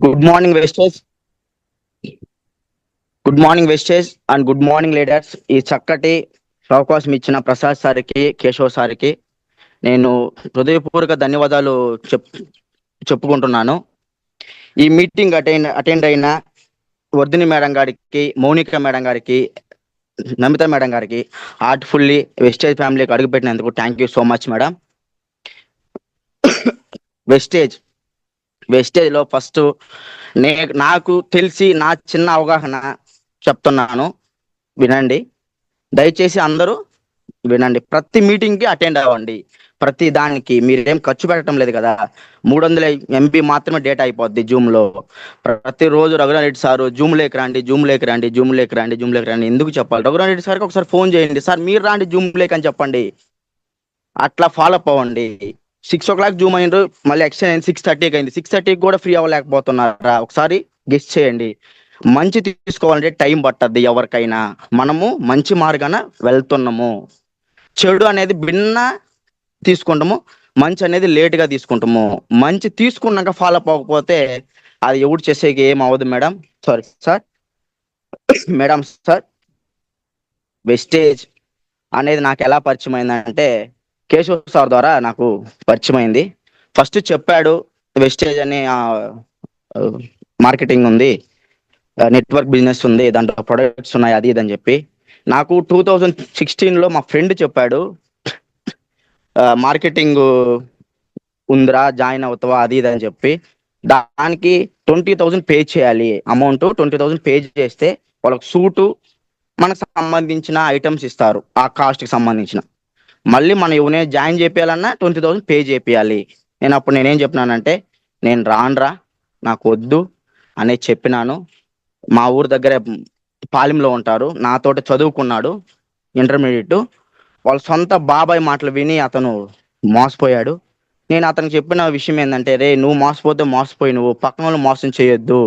Good morning Vestige good morning Vestige and good morning leaders. ఈ చక్కటి అవకాశం ఇచ్చిన ప్రసాద్ సార్కి, కేశవ్ సార్కి నేను హృదయపూర్వక ధన్యవాదాలు చెప్పుకుంటున్నాను. ఈ మీటింగ్ అటెండ్ అయిన వర్ధిని మేడం గారికి, మౌనిక మేడం గారికి, నమిత మేడం గారికి హార్ట్ఫుల్లీ వెస్టేజ్ ఫ్యామిలీకి అడుగుపెట్టినందుకు thank you so much madam. వెస్టేజ్లో ఫస్ట్ నాకు తెలిసి నా చిన్న అవగాహన చెప్తున్నాను, వినండి. దయచేసి అందరూ వినండి. ప్రతి మీటింగ్కి అటెండ్ అవ్వండి. ప్రతి దానికి మీరేం ఖర్చు పెట్టడం లేదు కదా. 300 MB మాత్రమే డేటా అయిపోద్ది జూమ్లో. ప్రతిరోజు రఘురారెడ్డి సారు జూమ్లోకి రండి ఎందుకు చెప్పాలి? రఘురారెడ్డి సార్కి ఒకసారి ఫోన్ చేయండి, సార్ మీరు రాండి జూమ్లోకి అని చెప్పండి. అట్లా ఫాలో అప్ అవ్వండి. 6 o'clock జూమ్ అయినరు, మళ్ళీ ఎక్స్టెండ్ అయింది 6:30కి అయింది. 6:30కి కూడా ఫ్రీ అవ్వలేకపోతున్నారా? ఒకసారి గెస్ చేయండి. మంచి తీసుకోవాలంటే టైం పట్టద్ది ఎవరికైనా. మనము మంచి మార్గాన వెళ్తున్నాము. చెడు అనేది భిన్న తీసుకుంటాము, మంచి అనేది లేట్గా తీసుకుంటాము. మంచి తీసుకున్నాక ఫాలో అప్ అవ్వకపోతే అది ఎవడు చేసేకి ఏం అవ్వదు madam. Sir madam sir, Vestige అనేది నాకు ఎలా పరిచయం అయిందంటే కేశవ్ సార్ ద్వారా నాకు పరిచయం అయింది. ఫస్ట్ చెప్పాడు వెస్టేజ్ అని మార్కెటింగ్ ఉంది, నెట్వర్క్ బిజినెస్ ఉంది, దాంట్లో ప్రొడక్ట్స్ ఉన్నాయి, అది ఇది అని చెప్పి. నాకు 2016లో మా ఫ్రెండ్ చెప్పాడు, మార్కెటింగ్ ఉందిరా, జాయిన్ అవుతావా, అది ఇది అని చెప్పి. దానికి 20,000 పే చేయాలి. అమౌంట్ 20,000 పే చేస్తే వాళ్ళకి సూటు, మనకు సంబంధించిన ఐటమ్స్ ఇస్తారు, ఆ కాస్ట్కి సంబంధించిన. మళ్ళీ మనం ఎవరినే జాయిన్ చేయాలన్నా 20,000 పే చేయాలి. నేనేం చెప్పినానంటే, నేను రానురా, నాకు వద్దు అనేది చెప్పినాను. మా ఊరు దగ్గర పాలెంలో ఉంటారు, నాతోట చదువుకున్నాడు ఇంటర్మీడియట్. వాళ్ళ సొంత బాబాయ్ మాటలు విని అతను మోసపోయాడు. నేను అతనికి చెప్పిన విషయం ఏంటంటే, రే నువ్వు మోసపోయి నువ్వు పక్కన వాళ్ళు మోసం చేయొద్దు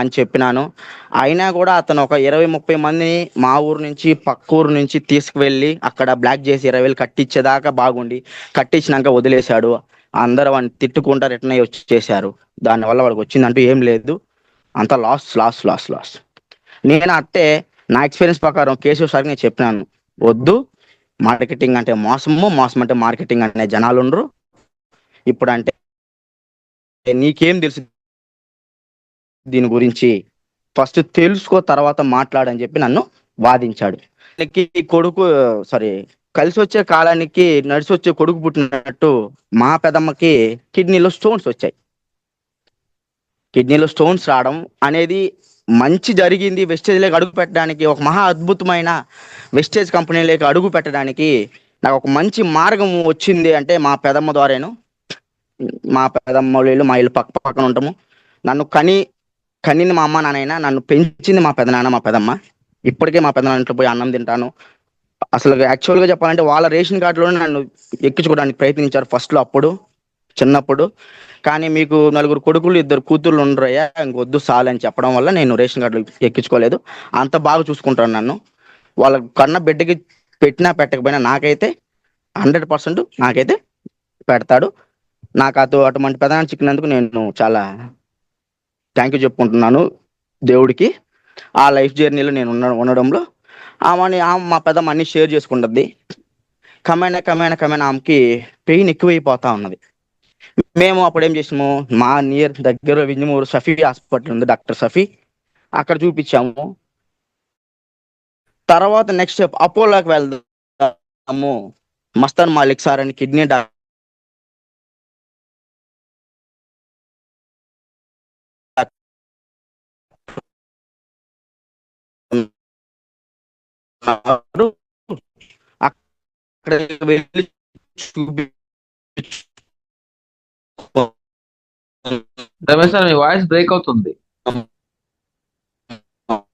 అని చెప్పినాను. అయినా కూడా అతను ఒక 20-30 మందిని మా ఊరు నుంచి పక్క ఊరు నుంచి తీసుకువెళ్ళి అక్కడ బ్లాక్ చేసి 20,000 కట్టించేదాకా బాగుండి, కట్టించినాక వదిలేశాడు. అందరూ వాడిని తిట్టుకుంటా రిటర్న్ అయ్యి వచ్చేసారు. దానివల్ల వాడికి వచ్చిందంటూ ఏం లేదు, అంతా లాస్. నేను అట్టే నా ఎక్స్పీరియన్స్ ప్రకారం కేశవ్ సార్కి నేను చెప్పినాను, వద్దు, మార్కెటింగ్ అంటే మోసం అంటే మార్కెటింగ్ అనే జనాలు ఉండరు. ఇప్పుడు అంటే నీకేం తెలుసు దీని గురించి, ఫస్ట్ తెలుసుకో తర్వాత మాట్లాడని చెప్పి నన్ను వాదించాడు. కలిసి వచ్చే కాలానికి నడిచి వచ్చే కొడుకు పుట్టినట్టు మా పెదమ్మకి కిడ్నీలో స్టోన్స్ వచ్చాయి. కిడ్నీలో స్టోన్స్ రావడం అనేది మంచి జరిగింది. వెస్టేజ్లోకి అడుగు పెట్టడానికి, ఒక మహా అద్భుతమైన వెస్టేజ్ కంపెనీలోకి అడుగు పెట్టడానికి నాకు ఒక మంచి మార్గం వచ్చింది అంటే మా పెదమ్మ ద్వారాను. మా పెదమ్మ ఇల్లు, మా ఇల్లు పక్క పక్కన ఉంటాము. నన్ను కనింది మా అమ్మ నాన్నైనా, నన్ను పెంచింది మా పెదనాన్న మా పెదమ్మ. ఇప్పటికే మా పెదనాన్న ఇంట్లో పోయి అన్నం తింటాను. అసలు యాక్చువల్గా చెప్పాలంటే వాళ్ళ రేషన్ కార్డులోనే నన్ను ఎక్కించుకోవడానికి ప్రయత్నించారు ఫస్ట్లో, అప్పుడు చిన్నప్పుడు. కానీ మీకు 4 కొడుకులు 2 కూతుర్లు ఉండరయ్యా, ఇంకొద్దు సాలు అని చెప్పడం వల్ల నేను రేషన్ కార్డులు ఎక్కించుకోలేదు. అంత బాగా చూసుకుంటాను నన్ను. వాళ్ళ కన్న బిడ్డకి పెట్టినా పెట్టకపోయినా నాకైతే 100% నాకైతే పెడతాడు. నాకు అటువంటి పెదనాన్న చిక్కినందుకు నేను చాలా థ్యాంక్ యూ చెప్పుకుంటున్నాను దేవుడికి. ఆ లైఫ్ జర్నీలో నేను ఉండడంలో ఆమె మా పెద్దమ్మ అన్ని షేర్ చేసుకుంటుంది. కమైన ఆమెకి పెయిన్ ఎక్కువైపోతా ఉన్నది. మేము అప్పుడు ఏం చేసాము, మా నియర్ దగ్గర వింజమూరు సఫీ హాస్పిటల్ ఉంది, డాక్టర్ సఫీ, అక్కడ చూపించాము. తర్వాత నెక్స్ట్ స్టెప్ అపోలోకి వెళ్దాము, మస్తాన్ మాలిక్ సార్ అని కిడ్నీ డాక్టర్ అక్కడ వెళ్ళి రమేష్ సార్, మీ వాయిస్ బ్రేక్ అవుతుంది.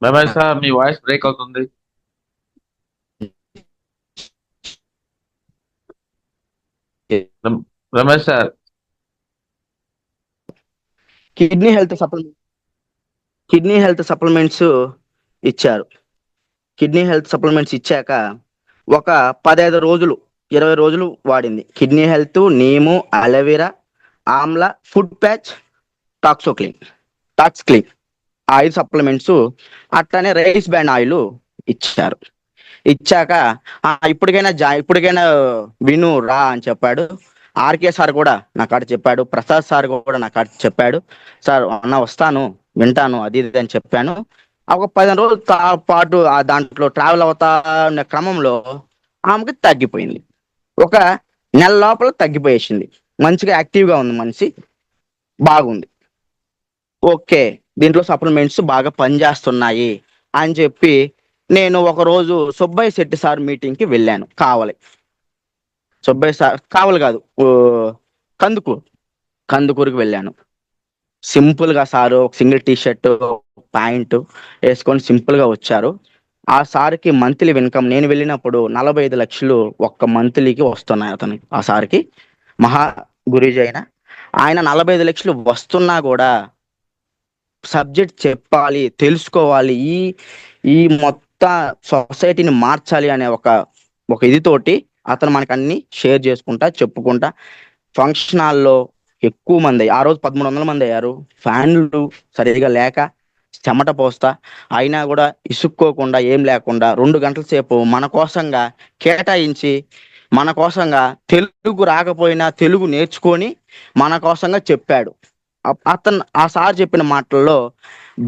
రమేష్ సార్, మీ వాయిస్ బ్రేక్ అవుతుంది. Ramesh sir, kidney health supplements ఇచ్చారు. కిడ్నీ హెల్త్ సప్లిమెంట్స్ ఇచ్చాక ఒక 15 రోజులు 20 రోజులు వాడింది. Kidney health, neem, aloe vera, amla, food patch, టాక్సోక్లిన్ టాక్స్ క్లీన్, ఆ 5 సప్లిమెంట్స్, అట్లానే రైస్ బ్రాన్ ఆయిల్ ఇచ్చారు. ఇచ్చాక ఇప్పటికైనా విను రా అని చెప్పాడు. ఆర్కే సార్ కూడా నా కాడ చెప్పాడు, ప్రసాద్ సార్ కూడా నా కాడ చెప్పాడు. సార్ అన్న వస్తాను, వింటాను, అది ఇది అని చెప్పాను. ఒక 15 రోజుల పాటు ఆ దాంట్లో ట్రావెల్ అవుతా ఉన్న క్రమంలో ఆమెకి తగ్గిపోయింది. ఒక నెల లోపల తగ్గిపోయేసింది. మంచిగా యాక్టివ్గా ఉంది మనిషి, బాగుంది. ఓకే, దీంట్లో సప్లిమెంట్స్ బాగా పనిచేస్తున్నాయి అని చెప్పి నేను ఒకరోజు సుబ్బయ్య శెట్టి సార్ మీటింగ్కి వెళ్ళాను. సుబ్బయ్య సార్ కావలి కాదు, కందుకూరుకి వెళ్ళాను. సింపుల్గా సారు ఒక సింగిల్ టీ షర్ట్ ప్యాంట్ వేసుకొని సింపుల్గా వచ్చారు. ఆ సార్కి మంత్లీ ఇన్కమ్ నేను వెళ్ళినప్పుడు 45 లక్షలు ఒక్క మంత్లీకి వస్తున్నాయి. ఆ సార్కి మహా గురూజీ ఆయన 45 లక్షలు వస్తున్నా కూడా సబ్జెక్ట్ చెప్పాలి, తెలుసుకోవాలి, ఈ మొత్తం సొసైటీని మార్చాలి అనే ఒక ఇదితోటి అతను మనకు అన్ని షేర్ చేసుకుంటా చెప్పుకుంటా ఫంక్షన్ హాల్లో ఎక్కువ మంది, ఆ రోజు 1300 మంది అయ్యారు. ఫ్యాన్లు సరిగా లేక చెమట పోస్తా అయినా కూడా ఇసుక్కోకుండా ఏం లేకుండా 2 గంటల సేపు మన కోసంగా కేటాయించి, మన కోసంగా తెలుగు రాకపోయినా తెలుగు నేర్చుకొని మన కోసంగా చెప్పాడు. ఆ సార్ చెప్పిన మాటల్లో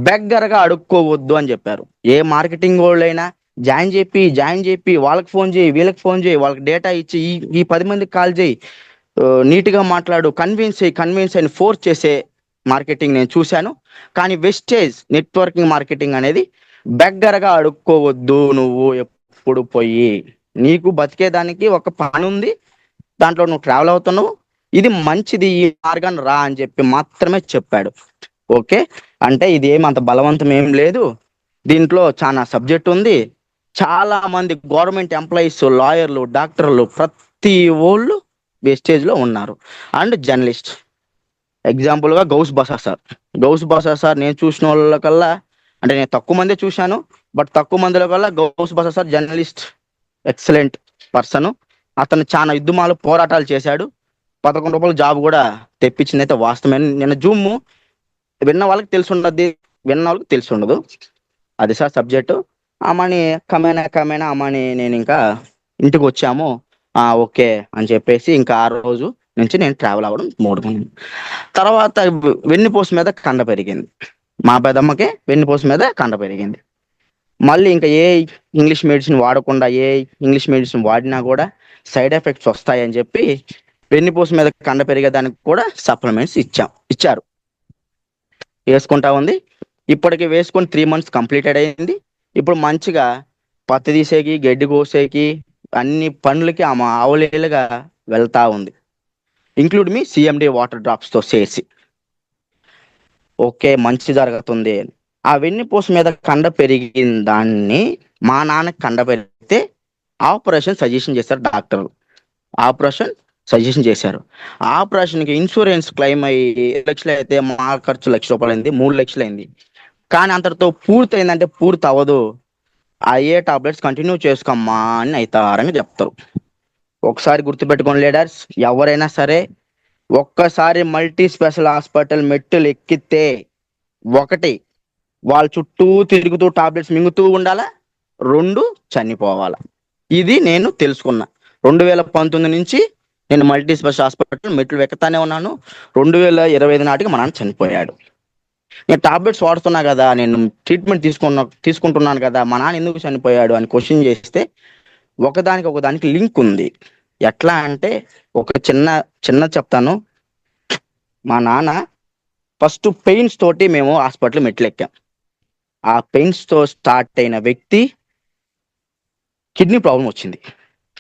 బెగ్గరగా అడుక్కోవద్దు అని చెప్పారు. ఏ మార్కెటింగ్ వాళ్ళైనా జాయిన్ చెప్పి వాళ్ళకి ఫోన్ చేయి, వీళ్ళకి ఫోన్ చేయి, వాళ్ళకి డేటా ఇచ్చి ఈ 10 మందికి కాల్ చేయి, నీట్గా మాట్లాడు, కన్విన్స్ అని ఫోర్స్ చేసే మార్కెటింగ్ నేను చూశాను. కానీ వెస్టేజ్ నెట్వర్కింగ్ మార్కెటింగ్ అనేది బెగ్గరగా అడుక్కోవద్దు. నువ్వు ఎప్పుడు పోయి నీకు బతికేదానికి ఒక పని ఉంది, దాంట్లో నువ్వు ట్రావెల్ అవుతున్నావు, ఇది మంచిది, ఈ మార్గాన్ని రా అని చెప్పి మాత్రమే చెప్పాడు. ఓకే, అంటే ఇది ఏమంత బలవంతం ఏం లేదు, దీంట్లో చాలా సబ్జెక్ట్ ఉంది. చాలా మంది గవర్నమెంట్ ఎంప్లాయీస్, లాయర్లు, డాక్టర్లు ప్రతి వాళ్ళు వేస్టేజ్లో ఉన్నారు. అండ్ జర్నలిస్ట్, ఎగ్జాంపుల్గా గౌస్ బాషా సార్ నేను చూసిన వాళ్ళకల్లా, అంటే నేను తక్కువ మందే చూశాను, బట్ తక్కువ మందిలో కల్లా గౌస్ బాషా సార్ జర్నలిస్ట్, ఎక్సలెంట్ పర్సన్. అతను చాలా యుద్ధమాలు పోరాటాలు చేశాడు. 11 రూపాయలు జాబ్ కూడా తెప్పించింది అయితే వాస్తవమే. నిన్న జూమ్ విన్న వాళ్ళకి తెలిసి ఉండదు, అది సార్ సబ్జెక్టు. అమ్మని కమేనా అమ్మని నేను ఇంకా ఇంటికి వచ్చాము. ఓకే అని చెప్పేసి ఇంకా ఆ రోజు నుంచి నేను ట్రావెల్ అవ్వడం మూడుకున్నాను. తర్వాత వెన్నుపూస మీద కండ పెరిగింది. మా పెదమ్మకి వెన్నుపూస మీద కండ పెరిగింది. మళ్ళీ ఇంకా ఏ ఇంగ్లీష్ మెడిసిన్ వాడినా కూడా సైడ్ ఎఫెక్ట్స్ వస్తాయని చెప్పి వెన్నుపూస మీద కండ పెరిగేదానికి కూడా సప్లిమెంట్స్ ఇచ్చారు. వేసుకుంటా ఉంది. ఇప్పటికి వేసుకొని 3 months కంప్లీటెడ్ అయింది. ఇప్పుడు మంచిగా పత్తి తీసేకి, గడ్డి కోసేకి, అన్ని పనులకి ఆమె ఆవులేలుగా వెళ్తా ఉంది. ఇంక్లూడ్ మీ CMD వాటర్ డ్రాప్స్తో చేసి. ఓకే, మంచి జరుగుతుంది. ఆ వెన్నుపూస మీద కండ పెరిగిన దాన్ని మా నాన్నకి కండ పెరిగితే ఆపరేషన్ సజెషన్ చేశారు డాక్టర్లు. ఆపరేషన్కి ఇన్సూరెన్స్ క్లెయిమ్ అయ్యి 7 లక్షలు అయితే మా ఖర్చు 1 లక్ష రూపాయలు అయింది, 3 లక్షలు అయింది. కానీ అంతటితో పూర్తి అయిందంటే పూర్తి అవ్వదు. అయ్యే టాబ్లెట్స్ కంటిన్యూ చేసుకోమ్మా అని అవుతారని చెప్తారు. ఒకసారి గుర్తుపెట్టుకోండి లీడర్స్, ఎవరైనా సరే ఒక్కసారి మల్టీ స్పెషల్ హాస్పిటల్ మెట్టులు ఎక్కితే, 1 వాళ్ళ చుట్టూ తిరుగుతూ టాబ్లెట్స్ మింగుతూ ఉండాలా, 2 చనిపోవాలా. ఇది నేను తెలుసుకున్నా. 2019 నుంచి నేను మల్టీ స్పెషల్ హాస్పిటల్ మెట్లు ఎక్కుతానే ఉన్నాను. 2025 నాటికి మా నాన్న చనిపోయాడు. నేను టాబ్లెట్స్ వాడుతున్నా కదా, నేను ట్రీట్మెంట్ తీసుకుంటున్నాను కదా, మా నాన్న ఎందుకు చనిపోయాడు అని క్వశ్చన్ చేస్తే ఒకదానికి లింక్ ఉంది. ఎట్లా అంటే ఒక చిన్న చెప్తాను. మా నాన్న ఫస్ట్ పెయిన్స్ తోటి మేము హాస్పిటల్ మెట్లు ఎక్కాం. ఆ పెయిన్స్తో స్టార్ట్ అయిన వ్యక్తి కిడ్నీ ప్రాబ్లం వచ్చింది.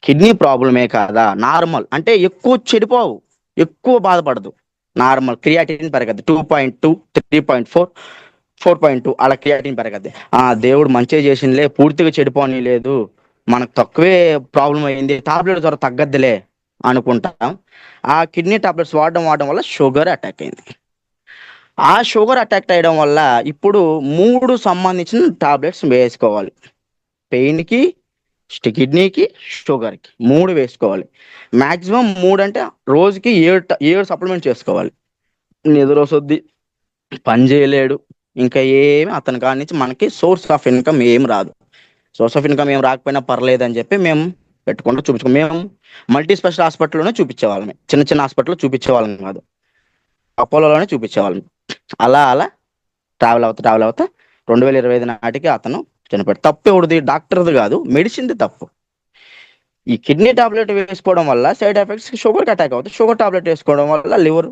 కిడ్నీ ప్రాబ్లమే కాదా, నార్మల్ అంటే ఎక్కువ చెడిపోవు, ఎక్కువ బాధపడదు, నార్మల్ క్రియాటిన్ పెరగద్ది 2.2, 3.4, 4.2 అలా క్రియాటిన్ పెరగద్ది. దేవుడు మంచిగా చేసిందిలే, పూర్తిగా చెడిపోని లేదు, మనకు తక్కువే ప్రాబ్లం అయింది, టాబ్లెట్ త్వర తగ్గద్దులే అనుకుంటాం. ఆ కిడ్నీ టాబ్లెట్స్ వాడడం వల్ల షుగర్ అటాక్ అయింది. ఆ షుగర్ అటాక్ అయ్యడం వల్ల ఇప్పుడు 3 సంబంధించిన టాబ్లెట్స్ వేసుకోవాలి. పెయిన్కి, కిడ్నీకి, షుగర్కి 3 వేసుకోవాలి. మ్యాక్సిమం 3 అంటే రోజుకి 7 సప్లిమెంట్స్ చేసుకోవాలి. నిద్ర వస్తుంది, పని చేయలేడు, ఇంకా ఏమి అతని కాడి నుంచి మనకి సోర్స్ ఆఫ్ ఇన్కమ్ ఏం రాదు. సోర్స్ ఆఫ్ ఇన్కమ్ ఏం రాకపోయినా పర్లేదు అని చెప్పి మేము పెట్టుకుంటూ చూపించుకో. మేము మల్టీ స్పెషల్ హాస్పిటల్లోనే చూపించేవాళ్ళం, చిన్న చిన్న హాస్పిటల్లో చూపించేవాళ్ళం కాదు, అపోలోలోనే చూపించేవాళ్ళం. అలా అలా ట్రావెల్ అవుతా 2025 నాటికి అతను చనిపోయాడు. తప్పు ఎవరిది? డాక్టర్ది కాదు, మెడిసిన్ది తప్పు. ఈ కిడ్నీ టాబ్లెట్ వేసుకోవడం వల్ల సైడ్ ఎఫెక్ట్స్, షుగర్కి అటాక్ అవుతుంది. షుగర్ టాబ్లెట్ వేసుకోవడం వల్ల లివర్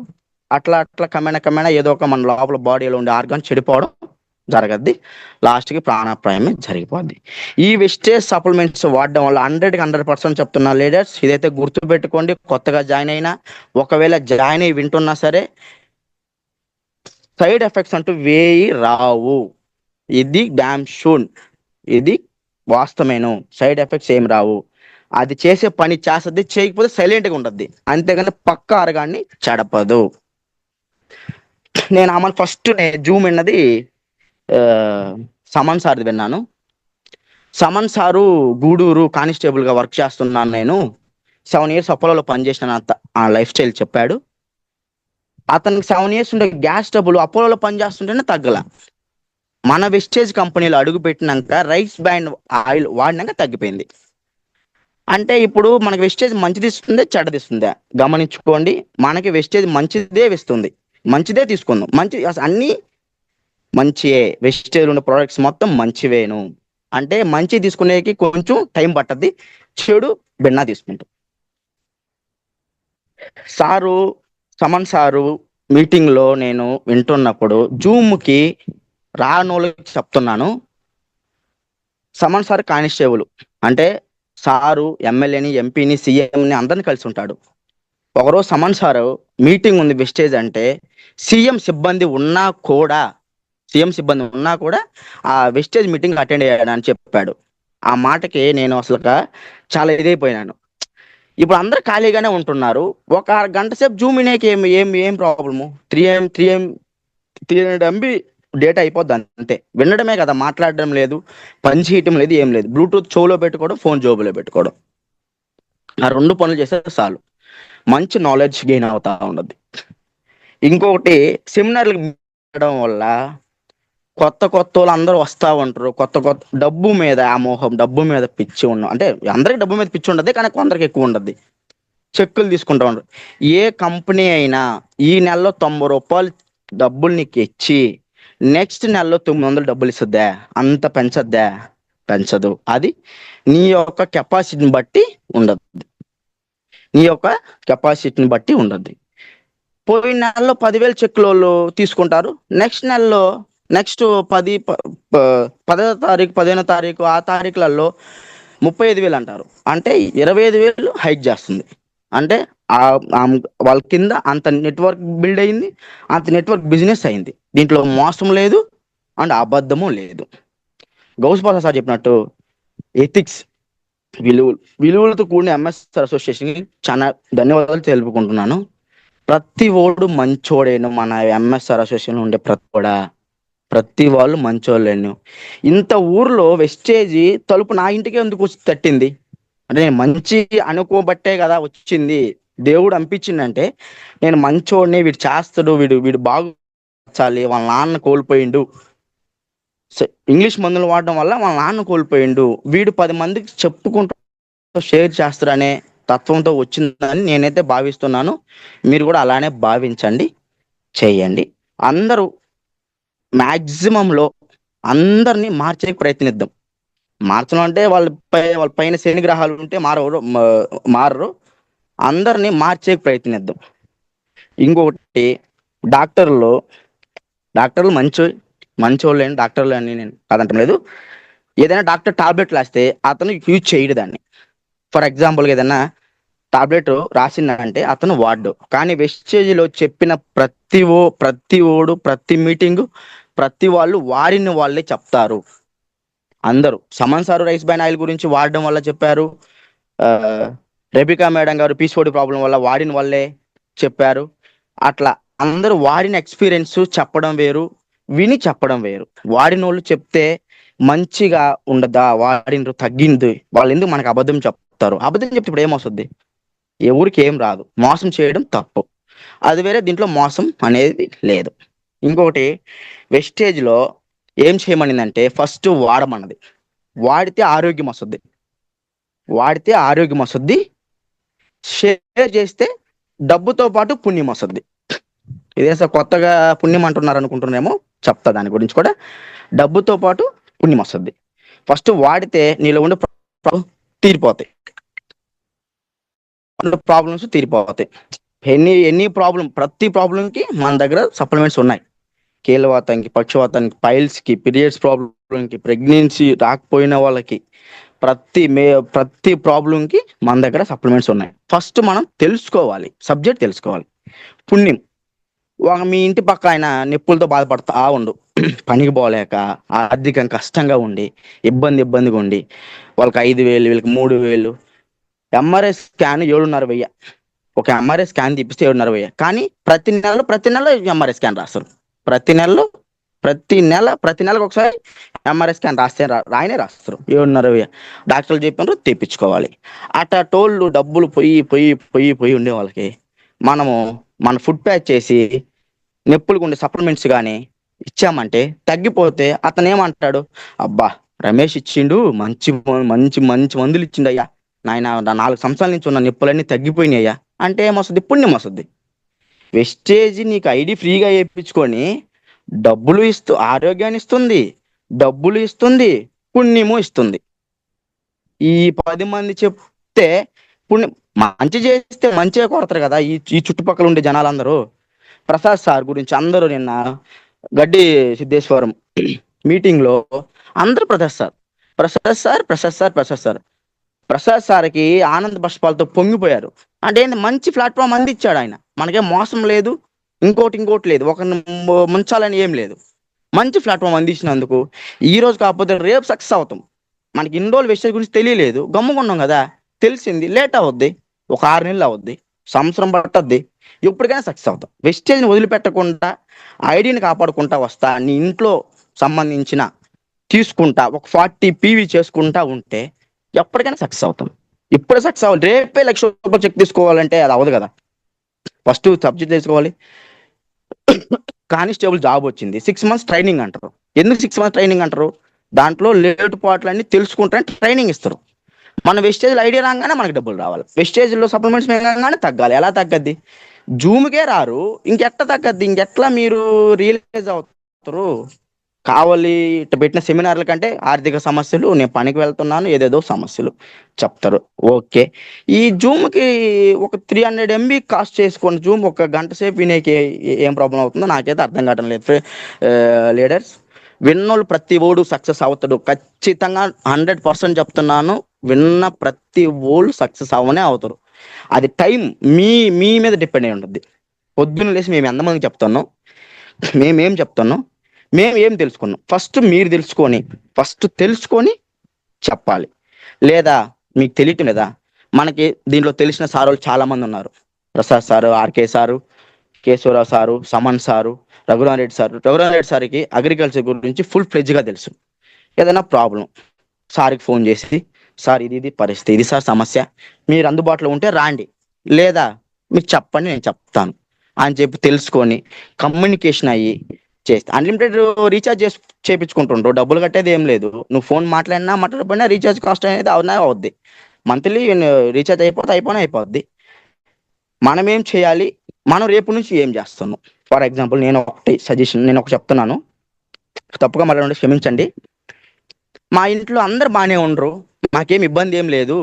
అట్లా అట్లా కమ్మిన ఏదో ఒక మన లోపల బాడీలో ఉండే ఆర్గాన్ చెడిపోవడం జరగద్ది, లాస్ట్కి ప్రాణాపాయమే జరిగిపోద్ది. ఈ వెస్టేజ్ సప్లిమెంట్స్ వాడడం వల్ల 100కి 100% చెప్తున్నా లీడర్స్, ఇదైతే గుర్తు పెట్టుకోండి. కొత్తగా జాయిన్ అయినా, ఒకవేళ జాయిన్ అయ్యి వింటున్నా సరే, సైడ్ ఎఫెక్ట్స్ అంటూ వేయి రావు. ఇది డామ్ షూన్, ఇది వాస్తవమేను. సైడ్ ఎఫెక్ట్స్ ఏం రావు. అది చేసే పని చేస్తుంది, చేయకపోతే సైలెంట్గా ఉండద్ది, అంతేగాని పక్క ఆర్గాన్ని చెడపదు. నేను ఆమె ఫస్ట్ జూమ్ విన్నది సమన్ సార్ది విన్నాను. సమన్ సారు గూడూరు కానిస్టేబుల్గా వర్క్ చేస్తున్నాను, నేను 7 years అపోలోలో పనిచేసిన ఆ లైఫ్ స్టైల్ చెప్పాడు. అతనికి 7 years ఉండే గ్యాస్ డబ్బులు అపోలోలో పనిచేస్తుంటేనే తగ్గల. మన వెస్టేజ్ కంపెనీలో అడుగు పెట్టినాక రైస్ బ్రాండ్ ఆయిల్ వాడినాక తగ్గిపోయింది. అంటే ఇప్పుడు మనకి వెస్టేజ్ మంచిది ఇస్తుందే చెడ్డదిస్తుందా గమనించుకోండి. మనకి వెస్టేజ్ మంచిదే ఇస్తుంది, మంచిదే తీసుకుందాం. అసలు అన్నీ మంచియే, వెస్టేజ్ ఉన్న ప్రోడక్ట్స్ మొత్తం మంచివేను. అంటే మంచి తీసుకునేకి కొంచెం టైం పట్టద్ది, చెడు బిన్నా తీసుకుంటాం. సారు సమన్ సారు మీటింగ్లో నేను వింటున్నప్పుడు జూమ్కి రానోళ్ళకి చెప్తున్నాను. సమన్ సార్ కానిస్టేబుల్ అంటే సారు ఎమ్మెల్యేని, ఎంపీని, సీఎంని అందరిని కలిసి ఉంటాడు. ఒకరోజు సమన్ సారు మీటింగ్ ఉంది వెస్టేజ్ అంటే, సీఎం సిబ్బంది ఉన్నా కూడా ఆ వెస్టేజ్ మీటింగ్ అటెండ్ అయ్యాడని చెప్పాడు. ఆ మాటకి నేను అసలు చాలా ఇదైపోయినాను. ఇప్పుడు అందరు ఖాళీగానే ఉంటున్నారు, ఒక గంట సేపు జూమ్ వినేకి ఏం ఏం ఏం ప్రాబ్లము? 300 MB డేటా అయిపోద్ది అంతే. వినడమే కదా, మాట్లాడడం లేదు, పని చేయటం లేదు, ఏం లేదు. బ్లూటూత్ చెవులో పెట్టుకోవడం, ఫోన్ జోబులో పెట్టుకోవడం, ఆ 2 పనులు చేస్తే చాలు, మంచి నాలెడ్జ్ గెయిన్ అవుతా ఉండదు. ఇంకొకటి, సెమినార్లు పెట్టడం వల్ల కొత్త వాళ్ళు అందరూ వస్తూ ఉంటారు. కొత్త డబ్బు మీద ఆ మోహం, డబ్బు మీద పిచ్చి ఉన్నాం. అంటే అందరికి డబ్బు మీద పిచ్చి ఉండదు, కానీ కొందరికి ఎక్కువ ఉండద్ది. చెక్కులు తీసుకుంటా ఉంటారు. ఏ కంపెనీ అయినా ఈ నెలలో 90 రూపాయలు డబ్బులు నీకు ఇచ్చి నెక్స్ట్ నెలలో 900 డబ్బులు ఇస్తుందా? అంత పెంచదు. అది నీ యొక్క కెపాసిటీని బట్టి ఉండదు, పోయిన నెలలో 10,000 చెక్కులు వాళ్ళు తీసుకుంటారు, నెక్స్ట్ నెలలో నెక్స్ట్ 10వ తారీఖు 15వ తారీఖు ఆ తారీఖులలో 35,000 అంటారు. అంటే 25,000 హైక్ చేస్తుంది. అంటే వాళ్ళ కింద అంత నెట్వర్క్ బిల్డ్ అయింది, అంత నెట్వర్క్ బిజినెస్ అయింది. దీంట్లో మోసం లేదు అండ్ అబద్ధము లేదు. గౌస్పాల్ సార్ చెప్పినట్టు ఎథిక్స్, విలువలతో కూడిన ఎంఎస్ఆర్ అసోసియేషన్కి చాలా ధన్యవాదాలు తెలుపుకుంటున్నాను. ప్రతి ఓడు మంచోడేను, మన ఎంఎస్ఆర్ అసోసియేషన్ ఉండే ప్రతి వాళ్ళు మంచోళ్ళేను. ఇంత ఊర్లో వెస్టేజీ తలుపు నా ఇంటికే ఎందుకు తట్టింది అంటే, నేను మంచి అనుకోబట్టే కదా వచ్చింది. దేవుడు అనిపించిందంటే నేను మంచోడిని, వీడు చేస్తాడు, వీడు బాగుంచాలి, వాళ్ళ నాన్న కోల్పోయిండు, ఇంగ్లీష్ మందులు వాడడం వల్ల వాళ్ళ నాన్న కోల్పోయిండు, వీడు 10 మందికి చెప్పుకుంటూ షేర్ చేస్తాడనే తత్వంతో వచ్చిందని నేనైతే భావిస్తున్నాను. మీరు కూడా అలానే భావించండి, చేయండి. అందరూ మ్యాక్సిమంలో అందరినీ మార్చే ప్రయత్నిద్దాం. మార్చడం అంటే వాళ్ళ పైన శని గ్రహాలు ఉంటే మారరు. అందరినీ మార్చే ప్రయత్నిద్దాం. ఇంకొకటి, డాక్టర్లు మంచోళ్ళని, డాక్టర్లు అని నేను కాదంటం లేదు. ఏదైనా డాక్టర్ టాబ్లెట్ రాస్తే అతను యూజ్ చేయడు దాన్ని. ఫర్ ఎగ్జాంపుల్గా ఏదైనా టాబ్లెట్ రాసిందంటే అతను వాడు. కానీ వెస్టేజ్లో చెప్పిన ప్రతి ఓడు ప్రతి మీటింగు ప్రతి వాళ్ళు వాడిని వాళ్ళే చెప్తారు. అందరూ సమన్ సారు రైస్ బ్రాండ్ ఆయిల్ గురించి వాడడం వల్ల చెప్పారు, రెబికా మేడం గారు పీసీఓడి ప్రాబ్లం వల్ల వాడిన వాళ్ళే చెప్పారు. అట్లా అందరూ వాడిన ఎక్స్పీరియన్స్ చెప్పడం వేరు, విని చెప్పడం వేరు. వాడిన వాళ్ళు చెప్తే మంచిగా ఉండదా, వాడిన తగ్గింది, వాళ్ళు ఎందుకు మనకు అబద్ధం చెప్తారు? అబద్ధం చెప్తే ఇప్పుడు ఏమొస్తుంది? ఎవరికి ఏం రాదు. మోసం చేయడం తప్పు, అది వేరే, దీంట్లో మోసం అనేది లేదు. ఇంకొకటి వెస్టేజ్లో ఏం చేయమనిందంటే ఫస్ట్ వాడమన్నది. వాడితే ఆరోగ్యం వస్తుంది. షేర్ చేస్తే డబ్బుతో పాటు పుణ్యం వస్తుంది. ఇదే సార్ కొత్తగా పుణ్యం అంటున్నారు అనుకుంటున్నారేమో, చెప్తా దాని గురించి కూడా. డబ్బుతో పాటు పుణ్యం వస్తుంది. ఫస్ట్ వాడితే నీలో ఉండే తీరిపోతాయి, తీరిపోతాయి. ఎనీ ప్రాబ్లం, ప్రతి ప్రాబ్లంకి మన దగ్గర సప్లిమెంట్స్ ఉన్నాయి. కీళ్ళవాతానికి, పక్షవాతానికి, పైల్స్కి, పీరియడ్స్ ప్రాబ్లంకి, ప్రెగ్నెన్సీ రాకపోయిన వాళ్ళకి, ప్రతి ప్రాబ్లంకి మన దగ్గర సప్లిమెంట్స్ ఉన్నాయి. ఫస్ట్ మనం సబ్జెక్ట్ తెలుసుకోవాలి. పుణ్యం, మీ ఇంటి పక్క ఆయన నొప్పులతో బాధపడతా ఉండు, పనికి పోలేక ఆర్థికంగా కష్టంగా ఉండి ఇబ్బందిగా ఉండి, వాళ్ళకి 5,000, వీళ్ళకి 3,000. MRI scan 7,500. ఒక ఎంఆర్ఐ స్కాన్ తీపిస్తే 7,500. కానీ ప్రతి నెల ఎంఆర్ఐ స్కాన్ రాస్తారు. ప్రతి నెలకు ఒకసారి ఎంఆర్ఐ స్కాన్ రాయనే రాస్తారు. 7,500 డాక్టర్లు చెప్పినారు, తెప్పించుకోవాలి. అట్లా టోళ్ళు డబ్బులు పోయి ఉండే వాళ్ళకి మనము మన ఫుడ్ ప్యాక్ చేసి నొప్పులకు ఉండే సప్లిమెంట్స్ కానీ ఇచ్చామంటే తగ్గిపోతే అతను ఏమంటాడు, అబ్బా రమేష్ ఇచ్చిండు, మంచి మంచి మంచి మందులు ఇచ్చిండు అయ్యా, నాయన 4 సంవత్సరాల నుంచి ఉన్న నొప్పులన్నీ తగ్గిపోయినాయ్యా అంటే ఏమొస్తుంది? పుణ్యం వస్తుంది. వెస్టేజ్ నీకు ఐడి ఫ్రీగా వేయించుకొని డబ్బులు ఆరోగ్యాన్ని ఇస్తుంది, డబ్బులు ఇస్తుంది, పుణ్యము ఇస్తుంది. ఈ 10 మంది చెప్తే పుణ్యం, మంచి చేస్తే మంచిగా కొడతారు కదా ఈ చుట్టుపక్కల ఉండే జనాలందరూ. ప్రసాద్ సార్ గురించి అందరూ నిన్న గడ్డి సిద్ధేశ్వరం మీటింగ్లో అందరూ ప్రసాద్ సార్కి ఆనంద బాష్పాలతో పొంగిపోయారు. అంటే ఏంది, మంచి ప్లాట్ఫామ్ అందించాడు ఆయన. మనకేం మోసం లేదు, ఇంకోటి లేదు, ఒకరిని ముంచాలని ఏం లేదు. మంచి ప్లాట్ఫామ్ అందించినందుకు ఈ రోజు కాకపోతే రేపు సక్సెస్ అవుతాం. మనకి ఇన్ని రోజులు వెస్టేజ్ గురించి తెలియలేదు, గమ్ముకున్నాం కదా. తెలిసింది, లేట్ అవుద్ది, ఒక 6 నెలలు అవుద్ది, సంవత్సరం పట్టద్ది, ఎప్పటికైనా సక్సెస్ అవుతాం. వెస్టేజ్ని వదిలిపెట్టకుండా, ఐడిని కాపాడుకుంటా వస్తా, నీ ఇంట్లో సంబంధించిన తీసుకుంటా, ఒక 40 PV చేసుకుంటా ఉంటే ఎప్పటికైనా సక్సెస్ అవుతాం. ఇప్పుడు సక్సెస్ అవ్వాలి. రేపే ₹1,00,000 చెక్ తీసుకోవాలంటే అది అవ్వదు కదా. ఫస్ట్ సబ్జెక్ట్ తెలుసుకోవాలి. కానిస్టేబుల్ జాబ్ వచ్చింది, 6 months ట్రైనింగ్ అంటారు. ఎందుకు 6 months ట్రైనింగ్ అంటారు? దాంట్లో లోటుపాట్లన్నీ తెలుసుకుంటారని ట్రైనింగ్ ఇస్తారు. మన వెస్టేజ్లో ఐడియా రాగానే మనకి డబ్బులు రావాలి. వెస్టేజ్లో సప్లిమెంట్స్ వేయగానే తగ్గాలి. ఎలా తగ్గద్ది? జూమ్కే రారు, ఇంకెట్లా తగ్గద్ది? ఇంకెట్లా మీరు రియలైజ్ అవుతారు? కావాలి ఇట్లా పెట్టిన సెమినార్ల కంటే ఆర్థిక సమస్యలు, నేను పనికి వెళ్తున్నాను, ఏదేదో సమస్యలు చెప్తారు. ఓకే, ఈ జూమ్కి ఒక 300 MB కాస్ట్ చేసుకోండి. జూమ్ ఒక గంట సేపు వినేకి ఏం ప్రాబ్లం అవుతుందో నాకైతే అర్థం కావడం లేదు. లీడర్స్, విన్నోళ్ళు ప్రతి ఓడు సక్సెస్ అవుతాడు ఖచ్చితంగా. 100% చెప్తున్నాను, విన్న ప్రతి ఓళ్ళు సక్సెస్ అవనే అవుతారు. అది టైం మీ మీద డిపెండ్ అయి ఉంటుంది. పొద్దున్న లేసి మేము ఎంతమందికి చెప్తున్నాం, మేమేం చెప్తున్నాం, మేము ఏం తెలుసుకున్నాం, ఫస్ట్ మీరు తెలుసుకొని చెప్పాలి. లేదా మీకు తెలియటం లేదా? మనకి దీంట్లో తెలిసిన సారులు చాలా మంది ఉన్నారు. Prasad sir, RK sir, Keshavarao sir, Saman sir, Raghuram Reddy సార్కి అగ్రికల్చర్ గురించి ఫుల్ ఫ్లెడ్జ్గా తెలుసు. ఏదైనా ప్రాబ్లం సార్కి ఫోన్ చేసి, సార్ ఇది పరిస్థితి, ఇది సార్ సమస్య, మీరు అందుబాటులో ఉంటే రాండి, లేదా మీకు చెప్పండి, నేను చెప్తాను అని చెప్పి తెలుసుకొని కమ్యూనికేషన్ అయ్యి చేస్తే అన్లిమిటెడ్ రీఛార్జ్ చేయించుకుంటుండ్రు, డబ్బులు కట్టేది ఏం లేదు. నువ్వు ఫోన్ మాట్లాడిపోయినా రీఛార్జ్ కాస్ట్ అనేది అవుద్ది. మంత్లీ రీఛార్జ్ అయిపోద్ది. మనం ఏం చేయాలి, మనం రేపు నుంచి ఏం చేస్తున్నాం? ఫర్ ఎగ్జాంపుల్ నేను ఒకటి చెప్తున్నాను, తప్పుగా మాట్లాడండి, క్షమించండి. మా ఇంట్లో అందరు బాగానే ఉండరు, మాకేం ఇబ్బంది ఏం లేదు,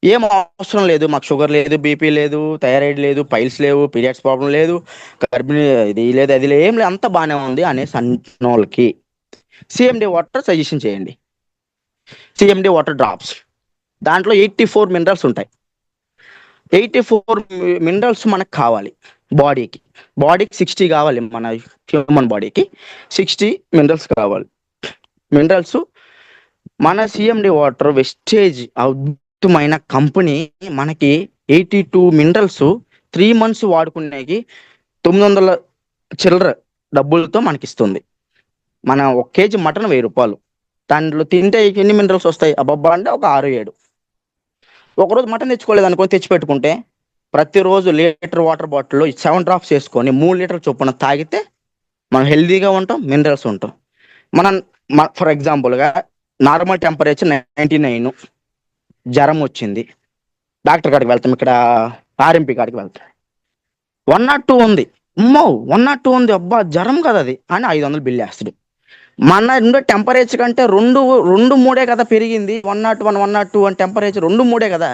ఏం అవసరం లేదు, మాకు షుగర్ లేదు, బీపీ లేదు, థైరాయిడ్ లేదు, పైల్స్ లేవు, పీరియడ్స్ ప్రాబ్లం లేదు, గర్భిణీ ఇది లేదు, అది లేదు, ఏం లేదు, అంతా బాగానే ఉంది అనేసి అన్నోళ్ళకి CMD వాటర్ సజెషన్ చేయండి. CMD వాటర్ డ్రాప్స్, దాంట్లో 84 మినరల్స్ ఉంటాయి. 84 మినరల్స్ మనకు కావాలి బాడీకి 60 కావాలి. మన హ్యూమన్ బాడీకి 60 మినరల్స్ కావాలి. మినరల్స్ మన CMD వాటర్ వెస్టేజ్ అద్భుతమైన కంపెనీ మనకి 82 మినరల్స్ 3 months వాడుకునేకి 900 చిల్లర డబ్బులతో మనకి ఇస్తుంది. మన 1 kg మటన్ ₹1000. దాంట్లో తింటే ఎన్ని మినరల్స్ వస్తాయి అబ్బబ్బా అంటే ఒక 6-7. ఒకరోజు మటన్ తెచ్చుకోలేదు అనుకొని తెచ్చిపెట్టుకుంటే ప్రతిరోజు లీటర్ వాటర్ బాటిల్లో 7 drops వేసుకొని 3 లీటర్ల చొప్పున తాగితే మనం హెల్దీగా ఉంటాం, మినరల్స్ ఉంటాం. మనం ఫర్ ఎగ్జాంపుల్గా నార్మల్ టెంపరేచర్ 99, జ్వరం వచ్చింది, డాక్టర్ కాడికి వెళ్తాం, ఇక్కడ ఆర్ఎంపీ కాడికి వెళ్తాం, 102 ఉంది. అమ్మో 102 ఉంది, అబ్బా జ్వరం కదా అది అని 500 బిల్ వేస్తాడు. మన ఉండే టెంపరేచర్ కంటే రెండు రెండు మూడే కదా పెరిగింది, 101 102 అని టెంపరేచర్ రెండు మూడే కదా,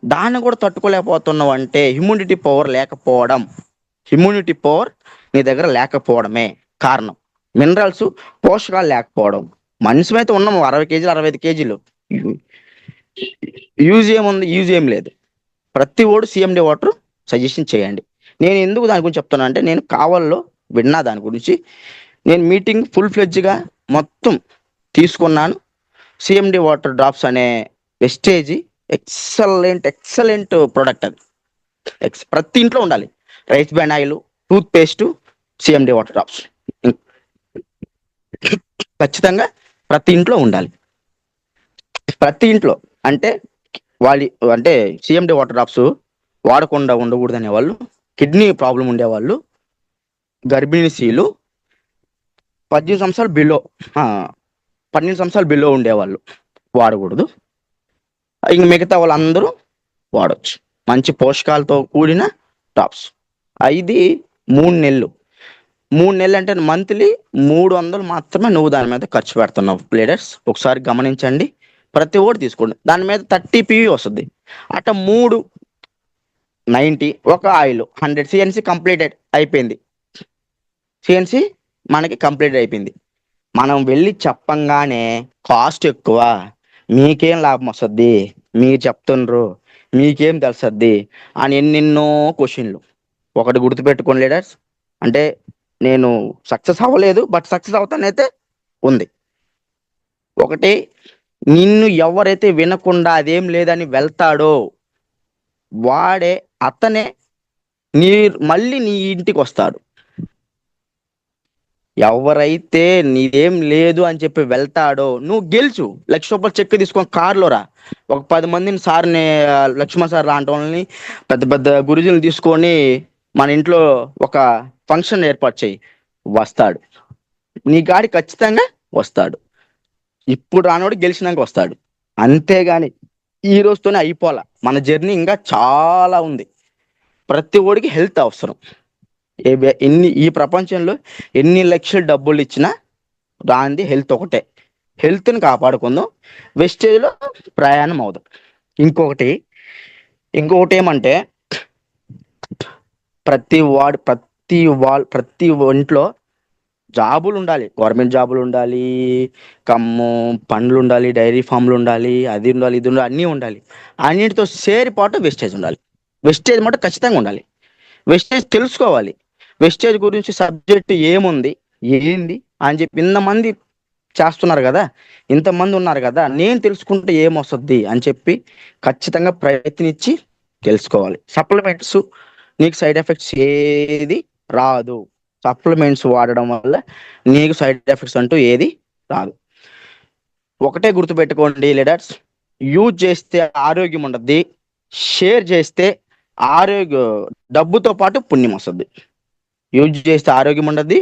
దాన్ని కూడా తట్టుకోలేకపోతున్నావు అంటే ఇమ్యూనిటీ పవర్ నీ దగ్గర లేకపోవడమే కారణం. మినరల్స్, పోషకాలు లేకపోవడం. మనిషి అయితే ఉన్నాము 60 కేజీలు 65 కేజీలు, యూజ్ ఏం లేదు. ప్రతి ఓడు సిఎండి వాటర్ సజెషన్ చేయండి. నేను ఎందుకు దాని గురించి చెప్తున్నా అంటే, నేను కావాల్లో విన్నా దాని గురించి, నేను మీటింగ్ ఫుల్ ఫ్లెడ్జ్గా మొత్తం తీసుకున్నాను. సిఎండి వాటర్ డ్రాప్స్ అనే వెస్టేజ్ ఎక్సలెంట్ ప్రోడక్ట్ అది. ప్రతి ఇంట్లో ఉండాలి. Rice bran oil, toothpaste, CMD water drops ఖచ్చితంగా ప్రతి ఇంట్లో ఉండాలి. ప్రతి ఇంట్లో అంటే అంటే సిఎండి వాటర్ డ్రాప్స్ వాడకుండా ఉండకూడదు అనేవాళ్ళు, కిడ్నీ ప్రాబ్లం ఉండేవాళ్ళు, గర్భిణీ స్త్రీలు, 18 సంవత్సరాలు బిలో 12 సంవత్సరాలు బిలో ఉండేవాళ్ళు వాడకూడదు. ఇంక మిగతా వాళ్ళందరూ వాడచ్చు. మంచి పోషకాలతో కూడిన టాప్స్. ఇది 3 నెలలు. 3 నెలలు అంటే మంత్లీ 300 మాత్రమే నువ్వు దాని మీద ఖర్చు పెడుతున్నావు. ప్లేడర్స్ ఒకసారి గమనించండి, ప్రతి ఓడి తీసుకోండి. దాని మీద 30 పివి వస్తుంది. అట్ట 390 ఒక ఆయిల్ 100 సిఎన్సి అయిపోయింది. సిఎన్సి మనకి కంప్లీట్ అయిపోయింది. మనం వెళ్ళి చెప్పంగానే కాస్ట్ ఎక్కువ, మీకేం లాభం వస్తుంది, మీరు చెప్తుండ్రు, మీకేం తెలుస్తుంది అని ఎన్నెన్నో క్వశ్చన్లు. ఒకటి గుర్తుపెట్టుకోండి లీడర్స్, అంటే నేను సక్సెస్ అవ్వలేదు, బట్ సక్సెస్ అవుతానైతే ఉంది. ఒకటి, నిన్ను ఎవరైతే వినకుండా అదేం లేదని వెళ్తాడో అతనే మళ్ళీ నీ ఇంటికి వస్తాడు. ఎవరైతే నీదేం లేదు అని చెప్పి వెళ్తాడో, నువ్వు గెలుచు, ₹1,00,000 చెక్ తీసుకొని కారులో రా, ఒక 10 మందిని సార్ని, లక్ష్మణ్ సార్ లాంటి వాళ్ళని, పెద్ద పెద్ద గురుజులు తీసుకొని మన ఇంట్లో ఒక ఫంక్షన్ ఏర్పాటు చేయి, వస్తాడు. నీ గాడి ఖచ్చితంగా వస్తాడు. ఇప్పుడు రానోడు గెలిచినాక వస్తాడు. అంతేగాని ఈ రోజుతోనే అయిపోలా, మన జర్నీ ఇంకా చాలా ఉంది. ప్రతి ఒడికి హెల్త్ అవసరం. ఈ ప్రపంచంలో ఎన్ని లక్షల డబ్బులు ఇచ్చినా రాంది హెల్త్ ఒకటే. హెల్త్ని కాపాడుకుందాం, వెస్టేజ్లో ప్రయాణం అవుదాం. ఇంకొకటి ఏమంటే, ప్రతి ఇంట్లో జాబులు ఉండాలి, గవర్నమెంట్ జాబులు ఉండాలి, పండ్లు ఉండాలి, డైరీ ఫామ్లు ఉండాలి, అది ఉండాలి, ఇది ఉండాలి, అన్నీ ఉండాలి. అన్నిటితో సేరిపాటు వెస్టేజ్ ఉండాలి. వెస్టేజ్ మాట ఖచ్చితంగా ఉండాలి. వెస్టేజ్ తెలుసుకోవాలి. వెస్టేజ్ గురించి సబ్జెక్ట్ ఏముంది, ఏంది అని చెప్పి ఇంతమంది చేస్తున్నారు కదా, ఇంతమంది ఉన్నారు కదా, నేను తెలుసుకుంటే ఏమొస్తుంది అని చెప్పి ఖచ్చితంగా ప్రయత్నించి తెలుసుకోవాలి. సప్లిమెంట్స్ నీకు సైడ్ ఎఫెక్ట్స్ ఏది రాదు. సప్లిమెంట్స్ వాడడం వల్ల నీకు సైడ్ ఎఫెక్ట్స్ అంటూ ఏది రాదు. ఒకటే గుర్తుపెట్టుకోండి లీడర్స్, యూజ్ చేస్తే ఆరోగ్యం ఉండద్ది, షేర్ చేస్తే డబ్బుతో పాటు పుణ్యం వస్తుంది. యూజ్ చేస్తే ఆరోగ్యం ఉండద్ది,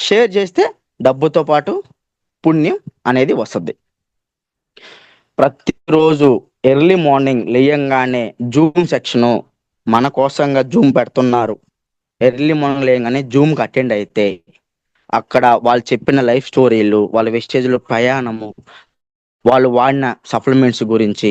షేర్ చేస్తే డబ్బుతో పాటు పుణ్యం అనేది వస్తుంది. ప్రతిరోజు ఎర్లీ మార్నింగ్ లేయంగానే జూమ్ సెక్షను మన కోసంగా జూమ్ పెడుతున్నారు. ఎర్లీ మార్నింగ్ లేయంగానే జూమ్కి అటెండ్ అయితే అక్కడ వాళ్ళు చెప్పిన లైఫ్ స్టోరీలు, వాళ్ళ వెస్టేజ్లో ప్రయాణము, వాళ్ళు వాడిన సప్లిమెంట్స్ గురించి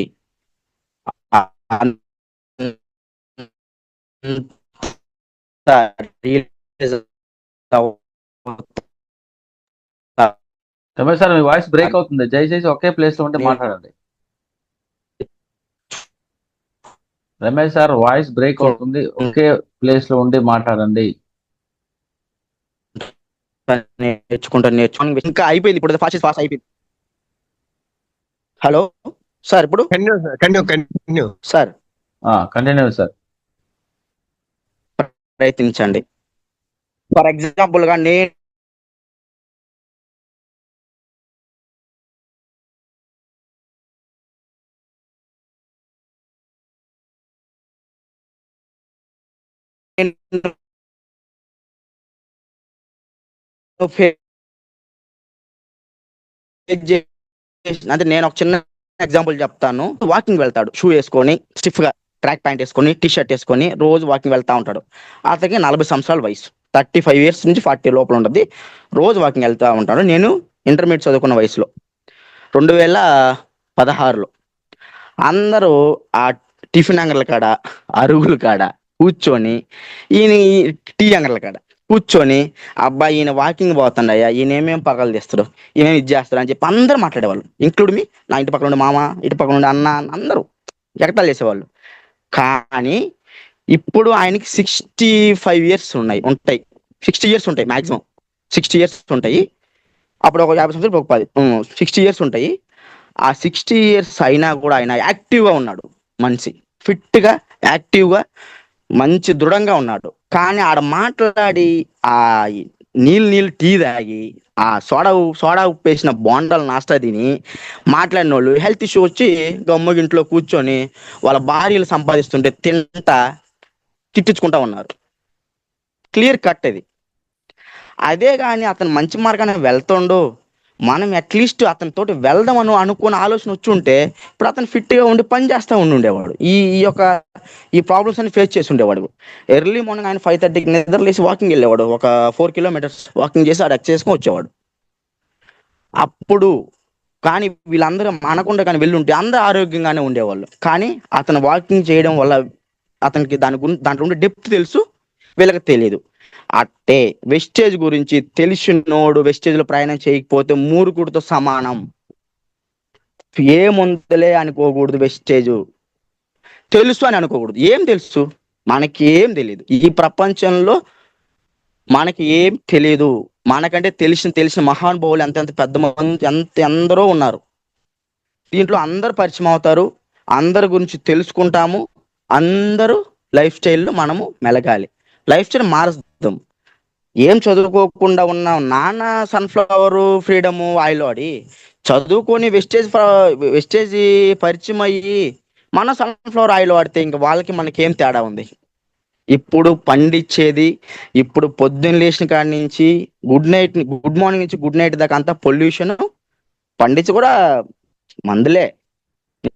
రమేష్ సార్, మీ వాయిస్ బ్రేక్ అవుతుంది, దయచేసి ఒకే ప్లేస్ లో ఉంటే మాట్లాడండి. రమేష్ సార్, వాయిస్ బ్రేక్ అవుతుంది, ఒకే ప్లేస్ లో ఉండి మాట్లాడండి. నేర్చుకుంటాను ఇంకా అయిపోయింది, ఇప్పుడు ఫాస్ట్ అయిపోయింది. హలో సార్, ఇప్పుడు కంటిన్యూ సార్, కంటిన్యూ సార్. ప్రయత్నించండి. ఫర్ ఎగ్జాంపుల్ గా నేను ఫేస్ అంటే నేను ఒక చిన్న ఎగ్జాంపుల్ చెప్తాను. వాకింగ్ వెళ్తాడు, షూ వేసుకొని స్టిఫ్ గా ట్రాక్ ప్యాంట్ వేసుకొని టీ షర్ట్ వేసుకొని రోజు వాకింగ్ వెళ్తా ఉంటాడు. అతనికి 40 సంవత్సరాల వయసు, 35 ఇయర్స్ నుంచి 40 లోపల ఉంటుంది. రోజు వాకింగ్ వెళ్తా ఉంటాడు. నేను ఇంటర్మీడియట్ చదువుకున్న వయసులో 2016లో అందరూ ఆ టిఫిన్ అంగర్ల కాడ, అరుగుల కాడ కూర్చొని, ఈయన టీ అంగర్ల కాడ కూర్చొని, అబ్బాయి ఈయన వాకింగ్ పోతాడయ్యా, ఈయన ఏమేమి పగలు తీస్తాడు, ఈయన ఇది చేస్తాడు అని చెప్పి అందరూ మాట్లాడేవాళ్ళు. ఇంక్లూడ్ మీ, నా ఇంటి పక్కన ఉండే మామ, ఇటు పక్కన ఉండే అన్న, అందరూ ఎగతాళి చేసేవాళ్ళు. కానీ ఇప్పుడు ఆయనకి 65 ఇయర్స్ ఉంటాయి, 60 ఇయర్స్ ఉంటాయి, మాక్సిమం 60 ఇయర్స్ ఉంటాయి. అప్పుడు ఒక 50 సంవత్సరాలు, ఒక 10, 60 ఇయర్స్ ఉంటాయి. ఆ 60 ఇయర్స్ అయినా కూడా ఆయన యాక్టివ్గా ఉన్నాడు. మనిషి ఫిట్గా, యాక్టివ్గా, మంచి దృఢంగా ఉన్నాడు. కానీ ఆడ మాట్లాడి ఆ నీళ్ళు టీ తాగి ఆ సోడా ఉప్పేసిన బోండాలు నాస్తా తిని మాట్లాడిన వాళ్ళు హెల్త్ ఇష్యూ వచ్చి గమ్ముగా ఇంట్లో కూర్చొని వాళ్ళ భార్యలు సంపాదిస్తుంటే తింటా తిట్టించుకుంటా ఉన్నారు. క్లియర్ కట్ అది. అదే కానీ అతను మంచి మార్గానే వెళ్తుండో, మనం అట్లీస్ట్ అతనితోటి వెళ్దామని అనుకున్న ఆలోచన వచ్చి ఉంటే ఇప్పుడు అతను ఫిట్గా ఉండి పని చేస్తూ ఉండేవాడు. ఈ ప్రాబ్లమ్స్ అన్ని ఫేస్ చేసి ఉండేవాడు. ఎర్లీ మార్నింగ్ ఆయన 5:30కి నిద్రలేసి వాకింగ్ వెళ్ళేవాడు. ఒక 4 కిలోమీటర్స్ వాకింగ్ చేసి ఆడ ఎక్సర్సైజ్ చేసుకొని వచ్చేవాడు. అప్పుడు కానీ వీళ్ళందరూ అనకుండా కానీ వెళ్ళుంటే అందరూ ఆరోగ్యంగానే ఉండేవాళ్ళు. కానీ అతను వాకింగ్ చేయడం వల్ల అతనికి దాంట్లో ఉండే డెప్త్ తెలుసు, వీళ్ళకి తెలియదు. అట్టే వెస్టేజ్ గురించి తెలిసినోడు వెస్టేజ్ లో ప్రయాణం చేయకపోతే మూర్ఖుడితో సమానం. ఏముందలే అనుకోకూడదు, వెస్టేజ్ తెలుసు అని అనుకోకూడదు. ఏం తెలుసు, మనకి ఏం తెలియదు. ఈ ప్రపంచంలో మనకి ఏం తెలియదు. మనకంటే తెలిసిన మహానుభావులు ఎంత పెద్ద మంది, ఎందరో ఉన్నారు. దీంట్లో అందరు పరిచయం అవుతారు, అందరి గురించి తెలుసుకుంటాము. అందరూ లైఫ్ స్టైల్లో మనము మెలగాలి, లైఫ్ స్టైల్ మారుద్దాం. ఏం చదువుకోకుండా ఉన్న నాన్న సన్ఫ్లవర్ ఫ్రీడమ్ ఆయిల్ వాడి చదువుకొని వెస్టేజ్ పరిచయం అయ్యి మన సన్ఫ్లవర్ ఆయిల్ వాడితే ఇంకా వాళ్ళకి మనకేం తేడా ఉంది? ఇప్పుడు పండించేది, ఇప్పుడు పొద్దున్న లేచిన కాడి నుంచి గుడ్ మార్నింగ్ నుంచి గుడ్ నైట్ దాకా అంతా పొల్యూషన్. పండించి కూడా మందులే.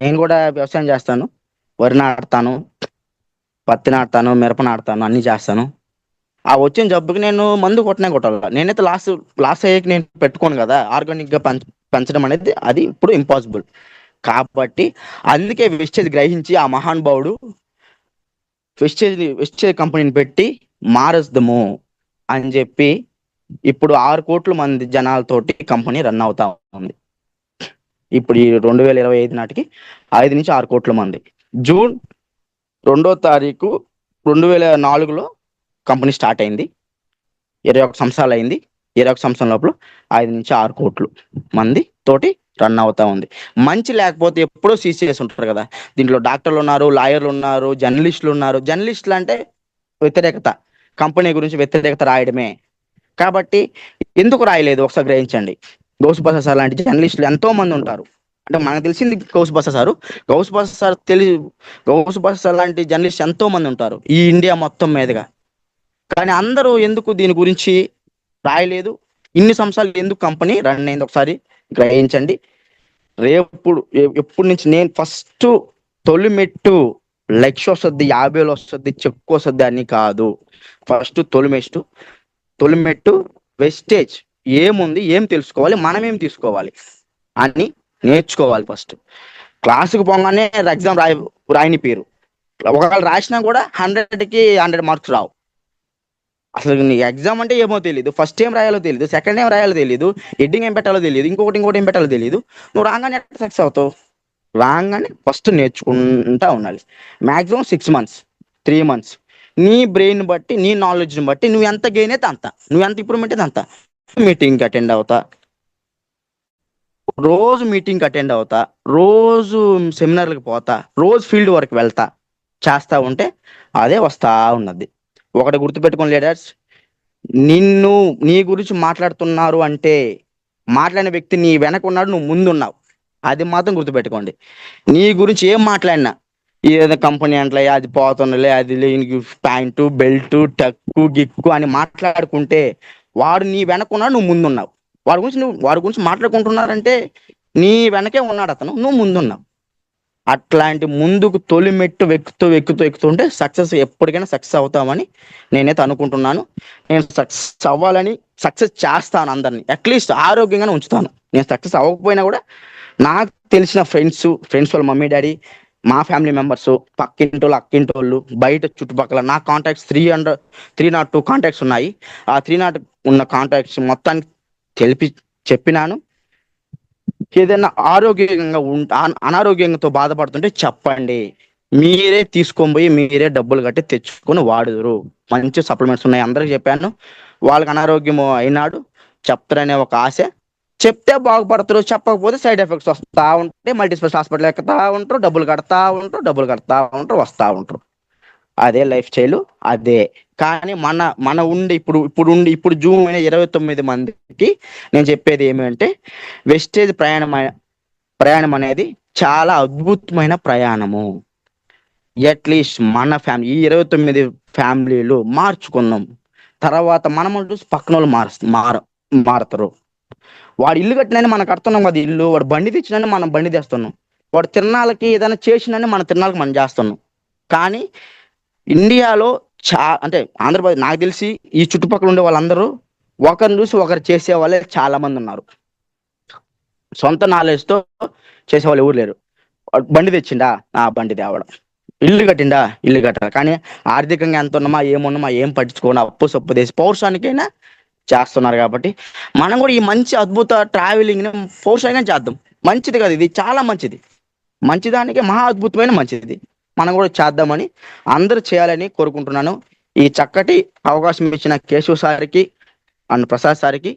నేను కూడా వ్యవసాయం చేస్తాను, వరి నాటుతాను, పత్తి నాటుతాను, మిరప నాటుతాను, అన్ని చేస్తాను. ఆ వచ్చిన జబ్బుకి నేను మందు కొట్టాలి. నేనైతే లాస్ అయ్యాక నేను పెట్టుకోను కదా. ఆర్గానిక్ గా పెంచడం అనేది అది ఇప్పుడు ఇంపాసిబుల్. కాబట్టి అందుకే వెస్టేజ్ గ్రహించి ఆ మహానుభావుడు వెస్టేజ్ కంపెనీని పెట్టి మారుద్దాము అని చెప్పి ఇప్పుడు 6 కోట్ల మంది జనాలతోటి కంపెనీ రన్ అవుతా ఉంది. ఇప్పుడు ఈ 2025 నాటికి 5 నుంచి 6 కోట్ల మంది. జూన్ 2వ తారీఖు 2004లో కంపెనీ స్టార్ట్ అయింది. 21 సంవత్సరాలు అయింది. 21 సంవత్సరం లోపల 5 నుంచి 6 కోట్లు మంది తోటి రన్ అవుతా ఉంది. మంచి లేకపోతే ఎప్పుడో సీసీఎస్ ఉంటారు కదా. దీంట్లో డాక్టర్లు ఉన్నారు, లాయర్లు ఉన్నారు, జర్నలిస్టులు ఉన్నారు. జర్నలిస్టులు అంటే వ్యతిరేకత, కంపెనీ గురించి వ్యతిరేకత రాయడమే. కాబట్టి ఎందుకు రాయలేదు ఒకసారి గ్రహించండి. గౌస్ బస సార్ లాంటి జర్నలిస్టులు ఎంతో మంది ఉంటారు. అంటే మనకు తెలిసింది గౌస్ బస సార్ గౌస్ బస సార్ లాంటి జర్నలిస్ట్ ఎంతో మంది ఉంటారు ఈ ఇండియా మొత్తం మీదుగా. కానీ అందరూ ఎందుకు దీని గురించి రాయలేదు? ఇన్ని సంవత్సరాలు ఎందుకు కంపెనీ రన్ అయింది ఒకసారి గ్రహించండి. ఎప్పటి నుంచి నేను ఫస్ట్ తొలిమెట్టు 1,00,000 వస్తుంది, 50,000 వస్తుంది, చెక్కు వస్తుంది అని కాదు. ఫస్ట్ తొలిమెట్టు వెస్టేజ్ ఏముంది, ఏం తెలుసుకోవాలి, మనం ఏం తీసుకోవాలి అని నేర్చుకోవాలి. ఫస్ట్ క్లాసుకు పోగానే ఎగ్జామ్ రాయని పేరు. ఒకవేళ రాసినా కూడా 100కి 100 మార్క్స్ రావు. అసలు నీ ఎగ్జామ్ అంటే ఏమో తెలియదు, ఫస్ట్ ఏం రాయాలో తెలియదు, సెకండ్ ఏం రాయాలో తెలియదు, హెడ్డింగ్ ఏం పెట్టాలో తెలియదు, ఇంకొకటి ఏం పెట్టాలో తెలియదు. నువ్వు రాగానే ఎట్లా సక్సెస్ అవుతావు? రాగానే ఫస్ట్ నేర్చుకుంటా ఉండాలి. Maximum 6 months, 3 months. నీ బ్రెయిన్ బట్టి, నీ నాలెడ్జ్ని బట్టి నువ్వు ఎంత గెయిన్ అయితే అంత, నువ్వు ఎంత ఇంప్రూవ్మెంట్ అయితే అంత. మీటింగ్కి అటెండ్ అవుతా, రోజు మీటింగ్కి అటెండ్ అవుతా, రోజు సెమినార్లకు పోతా, రోజు ఫీల్డ్ వర్క్ వెళ్తా, చేస్తా ఉంటే అదే వస్తా ఉన్నది. ఒకటి గుర్తుపెట్టుకోండి లీడర్స్, నీ గురించి మాట్లాడుతున్నారు అంటే మాట్లాడిన వ్యక్తి నీ వెనక ఉన్నాడు, నువ్వు ముందున్నావు. అది మాత్రం గుర్తుపెట్టుకోండి. నీ గురించి ఏం మాట్లాడినా, ఏదో కంపెనీ అంటలే, అది పోతుండలే, అది ప్యాంటు బెల్ట్ టక్కు గిక్కు అని మాట్లాడుకుంటే వాడు నీ వెనకున్నాడు, నువ్వు ముందున్నావు. వాడి గురించి మాట్లాడుకుంటున్నారంటే నీ వెనకే ఉన్నాడు అతను, నువ్వు ముందున్నావు. అట్లాంటి ముందుకు తొలి మెట్టు ఎక్కుతుంటే సక్సెస్ ఎప్పటికైనా సక్సెస్ అవుతామని నేనైతే అనుకుంటున్నాను. నేను సక్సెస్ అవ్వాలని సక్సెస్ చేస్తాను, అందరినీ అట్లీస్ట్ ఆరోగ్యంగానే ఉంచుతాను. నేను సక్సెస్ అవ్వకపోయినా కూడా నాకు తెలిసిన ఫ్రెండ్స్ వాళ్ళ మమ్మీ డాడీ, మా ఫ్యామిలీ మెంబర్స్, పక్కింటోళ్ళు అక్కింటోళ్ళు, బయట చుట్టుపక్కల నా కాంటాక్ట్స్ 302 కాంటాక్ట్స్ ఉన్నాయి. ఆ 300 ఉన్న కాంటాక్ట్స్ మొత్తానికి చెప్పినాను. ఏదైనా అనారోగ్యంతో బాధపడుతుంటే చెప్పండి, మీరే తీసుకొని పోయి మీరే డబ్బులు కట్టి తెచ్చుకొని వాడుదురు. మంచి సప్లిమెంట్స్ ఉన్నాయి, అందరికి చెప్పాను. వాళ్ళకి అనారోగ్యం అయినాడు చెప్తారనే ఒక ఆశ. చెప్తే బాగుపడతారు, చెప్పకపోతే సైడ్ ఎఫెక్ట్స్ వస్తూ ఉంటే మల్టీస్పెషల్ హాస్పిటల్ ఎక్కుతా ఉంటారు, డబ్బులు కడతా ఉంటారు, వస్తూ ఉంటారు. అదే లైఫ్ స్టైల్ అదే. కానీ మన ఉండి ఇప్పుడు జూన్ 29 మందికి నేను చెప్పేది ఏమంటే, వెస్టేజ్ ప్రయాణం అనేది చాలా అద్భుతమైన ప్రయాణము. అట్లీస్ట్ మన ఫ్యామిలీ ఈ 29 ఫ్యామిలీలు మార్చుకుందాం. తర్వాత మనం చూసి పక్కన వాళ్ళు మారతారు. వాడు ఇల్లు కట్టినని మనం కడుతున్నాం కదా ఇల్లు, వాడు బండి తెచ్చినని మనం బండి తెస్తున్నాం, వాడు తిరణాలకి ఏదైనా చేసినని మన తిరణాలకి మనం చేస్తున్నాం. కానీ ఇండియాలో అంటే ఆంధ్రప్రదేశ్ నాకు తెలిసి ఈ చుట్టుపక్కల ఉండే వాళ్ళందరూ ఒకరిని చూసి ఒకరు చేసే వాళ్ళే చాలా మంది ఉన్నారు. సొంత నాలెడ్జ్తో చేసేవాళ్ళు ఎవరు లేరు. బండి తెచ్చిండా, బండి తేవడం, ఇల్లు కట్టాలి. కానీ ఆర్థికంగా ఎంత ఉన్నామా ఏమున్నామా ఏం పట్టించుకోండి, సొప్పు చేసి పౌరుషానికైనా చేస్తున్నారు. కాబట్టి మనం కూడా ఈ మంచి అద్భుత ట్రావెలింగ్ని పౌరుషంగా చేద్దాం. మంచిది కదా, ఇది చాలా మంచిది, మంచిదానికి మహా అద్భుతమైన మంచిది. మనం కూడా చేద్దామని, అందరూ చేయాలని కోరుకుంటున్నాను. ఈ చక్కటి అవకాశం ఇచ్చిన కేశవ్ సార్కి అండ్ ప్రసాద్ సార్కి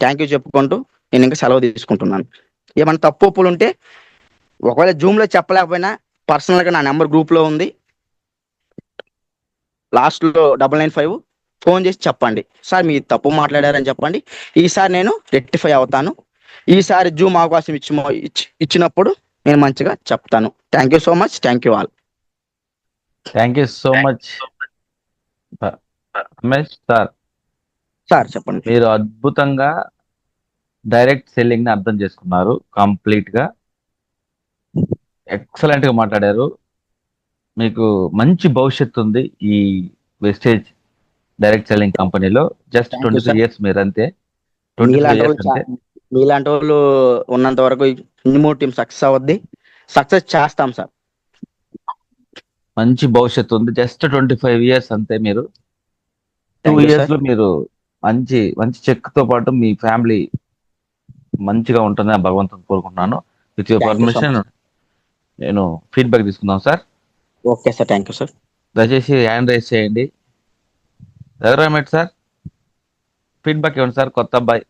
థ్యాంక్ యూ చెప్పుకుంటూ నేను ఇంకా సెలవు తీసుకుంటున్నాను. ఏమైనా తప్పు ఒప్పులు ఉంటే ఒకవేళ జూమ్లో చెప్పలేకపోయినా పర్సనల్గా నా నెంబర్ గ్రూప్లో ఉంది, లాస్ట్లో 995 ఫోన్ చేసి చెప్పండి, సార్ మీ తప్పు మాట్లాడారని చెప్పండి. ఈసారి నేను రెక్టిఫై అవుతాను. ఈసారి జూమ్ అవకాశం ఇచ్చినప్పుడు నేను మంచిగా చెప్తాను. Thank you so much, thank you all. Thank you so much Ramesh sir. Sir చెప్పండి. మీరు అద్భుతంగా డైరెక్ట్ సెల్లింగ్ ని అర్థం చేసుకున్నారు, కంప్లీట్ గా ఎక్సలెంట్ గా మాట్లాడారు. మీకు మంచి భవిష్యత్తు ఉంది ఈ వెస్టేజ్ డైరెక్ట్ సెల్లింగ్ కంపెనీలో. Just thank you 22 sir. Years మీరు అంతే, 25 మీలాంటి ఇయర్స్ వాళ్ళు అంతే. మీలాంటి వాళ్ళు ఉన్నంత వరకు ఇన్మో టీం సక్సెస్ అవుద్ది, సక్సెస్ చేస్తాం సార్. మంచి భవిష్యత్తు ఉంది, జస్ట్ 25 ఇయర్స్ అంతే. మీరు 2 థ్యాంక్ యూ ఇయర్స్ సార్. లో మీరు మంచి మంచి చెక్ తో పాటు మీ ఫ్యామిలీ మంచిగా ఉంటుందని భగవంతుని కోరుకుంటున్నాను. With your thank you so permission much. నేను ఫీడ్బ్యాక్ తీసుకుందాం sir. Okay sir, thank you sir. దయచేసి హ్యాండ్ రైజ్ చేయండి. రఘురామేట్ సార్, ఫీడ్బ్యాక్ ఇవ్వండి సార్. కొత్త అబ్బాయి.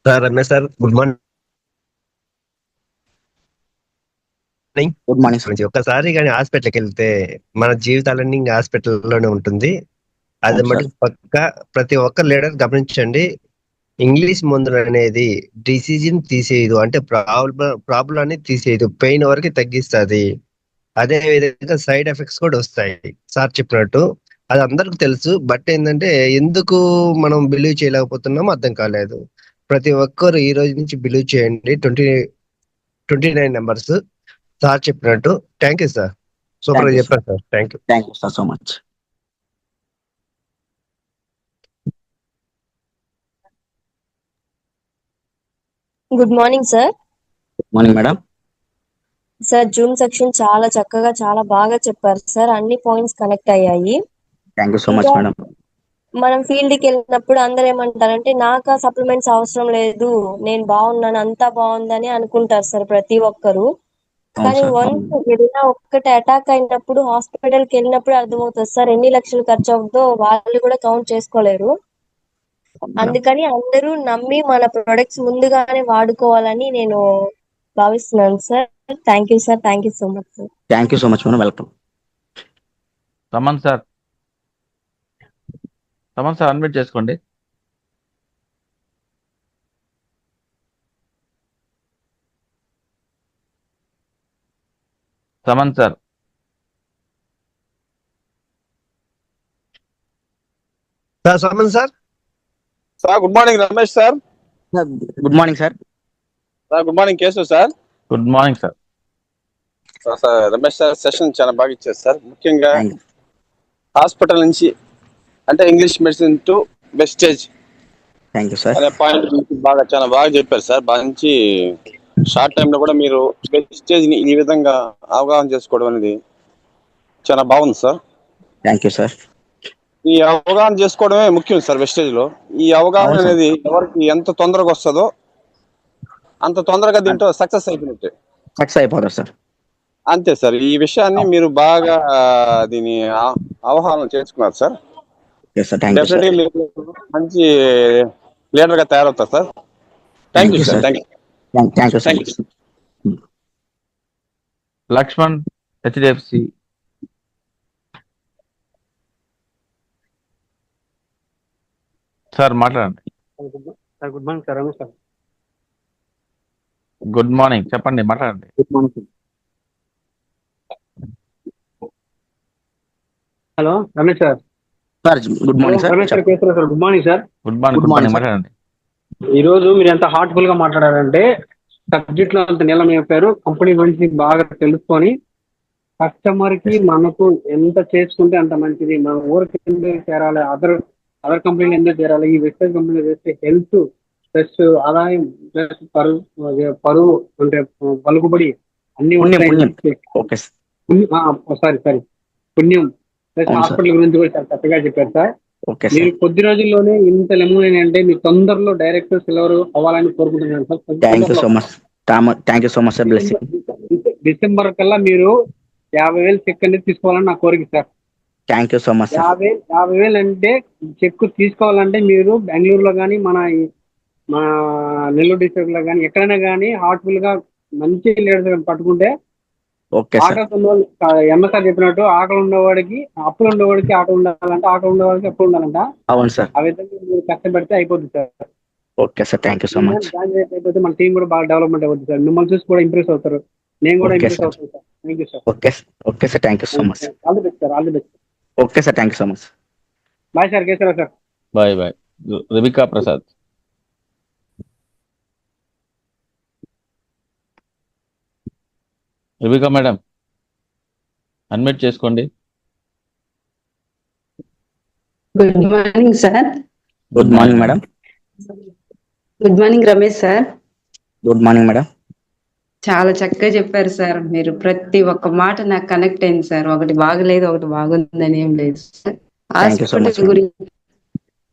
Sir Ramesh sir, good morning. Good morning sir. ఒక్కసారి కానీ హాస్పిటల్కి వెళ్తే మన జీవితాలన్నీ ఇంకా హాస్పిటల్లోనే ఉంటుంది. అది అవును సార్. మటుకు పక్క ప్రతి ఒక్క లీడర్ గమనించండి. ఇంగ్లీష్ మందులు అనేది డిసీజన్ తీసేయదు, అంటే ప్రాబ్లం తీసేయదు, పెయిన్ వరకు తగ్గిస్తుంది. అదే విధంగా సైడ్ ఎఫెక్ట్స్ కూడా వస్తాయి సార్ చెప్పినట్టు. అది అందరికి తెలుసు, బట్ ఏంటంటే ఎందుకు మనం బిలీవ్ చేయలేకపోతున్నామో అర్థం కాలేదు. ప్రతి ఒక్కరు ఈ రోజు నుంచి బిలీవ్ చేయండి. 29 నెంబర్స్ సార్ చెప్పినట్టు. థ్యాంక్ యూ సార్, సూపర్ గా థ్యాంక్ యూ సార్. చెప్పారు సార్. Thank you. Thank you sir so much. Good morning sir. Good morning madam. Sir Zoom section చాలా చక్కగా చాలా బాగా చెప్పారు సార్, అన్ని పాయింట్స్ కనెక్ట్ అయ్యాయి. థ్యాంక్ యూ సో మచ్ ఇంకా మేడం. మనం ఫీల్డ్ కి వెళ్ళినప్పుడు అందరు ఏమంటారంటే నాకు సప్లిమెంట్స్ అవసరం లేదు, నేను బాగున్నాను, అంతా బాగుందని అనుకుంటారు సార్ ప్రతి ఒక్కరు. అవును కానీ సార్. వన్స్ ఏదైనా ఒక్కటి అటాక్ అయినప్పుడు హాస్పిటల్ కి వెళ్ళినప్పుడు అర్థమవుతుంది సార్ ఎన్ని లక్షలు ఖర్చు అవుతుందో వాళ్ళు కూడా కౌంట్ చేసుకోలేరు. అందుకని అందరూ నమ్మి మన ప్రొడక్ట్స్ ముందుగానే వాడుకోవాలని నేను భావిస్తున్నాను sir. Thank you sir, thank you so much sir. Thank you so much madam, welcome. Raman sir, Raman sir unmute చేసుకోండి. Raman sir. Sir Saman sir. Sir good morning Ramesh sir. Good morning sir. Sir good morning Keshav sir. Good morning sir. Sir Ramesh sir session చాలా బాగా ఇచ్చారు సార్. ముఖ్యంగా hospital నుంచి అంటే English medicine to Vestige thank you sir. అనే point గురించి చాలా బాగా చెప్పారు సార్. మంచి షార్ట్ టైంలో కూడా మీరు వెస్టేజ్ ని ఈ విధంగా అవగాహన చేసుకోవడం అనేది చాలా బాగుంది సార్. Thank you sir. ఈ అవగాహన చేసుకోవడమే ముఖ్యం సార్ వెస్టేజ్ లో. ఈ అవగాహన అవును సార్. అనేది ఎవరికి ఎంత తొందరగా వస్తుందో అంత తొందరగా దీంట్లో సక్సెస్ అయిపోయినట్టే. సక్సెస్ అయిపోతారు సార్. అంతే సార్. ఈ విషయాన్ని మీరు బాగా దీని అవగాహన చేసుకున్నారు sir. Okay sir. Thank you sir. Definitely మంచి లీడర్ గా తయారవుతారు sir. Thank you sir. Thank you. Thank you sir. Thank you. Lakshman HDFC. Sir మాట్లాడండి. Sir good morning sir. Ramesh sir. Good morning, చెప్పండి, మాట్లాడండి. Good morning sir. Hello Ramesh sir. Sir good morning sir. Ramesh sir కేసరా sir. Good morning sir. Good morning. Good good morning, morning, మాట్లాడండి. ఈ రోజు మీరు ఎంత heartful గా మాట్లాడారంటే సబ్జెక్ట్ లో అంత నీలం చెప్పారు. కంపెనీ గురించి బాగా తెలుసుకొని కస్టమర్ కి మనకు ఎంత చేసుకుంటే అంత మంచిది. మన ఊరికి ఎందుకు చేరాలి, అదర్ కంపెనీలు ఎందుకు చేరాలి, ఈ వెస్టర్న్ కంపెనీలో చేస్తే హెల్త్ ప్లస్ ఆదాయం ప్లస్ పరువు అంటే పలుకుబడి అన్ని పుణ్యం. Okay sir. సారీ పుణ్యం ప్లస్ అవును సార్. హాస్పిటల్ గురించి కూడా చాలా చక్కగా చెప్పారు సార్. ఓకే మీరు సార్. కొద్ది రోజుల్లోనే ఇంత లెమన్ అంటే మీరు తొందరలో డైరెక్టర్ సిల్వర్ అవ్వాలని కోరుకుంటున్నాను thank you sir. So much. Thank you so much sir. Blessing. December కల్లా మీరు 50,000 చెక్ అనేది తీసుకోవాలని నా కోరిక sir. Thank you so much sir. 50,000 అంటే చెక్ తీసుకోవాలంటే మీరు బెంగళూరులో కానీ మన నెల్లూరు డిస్ట్రిక్ట్ లో కానీ ఎక్కడైనా కానీ హార్ట్ఫుల్ గా మంచి లీడర్స్ పట్టుకుంటే ఓకే సార్. ఆకలి ఉన్నవాళ్ళు ఎంఎస్ఆర్ చెప్పినట్టు ఆకలి ఉన్నవాడికి అప్పులు ఉండేవాడికి ఆకలి ఉండాలంట, ఆకలి ఉండేవాడికి అప్పులు ఉండాలంట. అవును సార్. ఆ విధంగా మీరు కష్టపడితే అయిపోద్ది sir. Okay sir. Thank you so much. అయిపోతే మన టీం కూడా బాగా డెవలప్మెంట్ అవుతుంది సార్. మిమ్మల్ని చూసి కూడా ఇంప్రెస్ అవుతారు. నేను కూడా Okay, ఇంప్రెస్ sir. అవుతాను sir. Thank you sir. Okay sir. Thank you so much. All the best sir. All the best. Okay sir. Thank you so much. Bye sir. కేసరా sir. Bye bye. Rebecca Prasad. Rebecca madam, unmute చేసుకోండి. Good morning sir. Good morning madam. Good morning Ramesh sir. Good morning madam. చాలా చక్కగా చెప్పారు sir. మీరు ప్రతి ఒక్క మాట నాకు కనెక్ట్ అయింది సార్. ఒకటి బాగలేదు ఒకటి బాగుందని ఏం లేదు sir. Thank you so much, hospital గురించి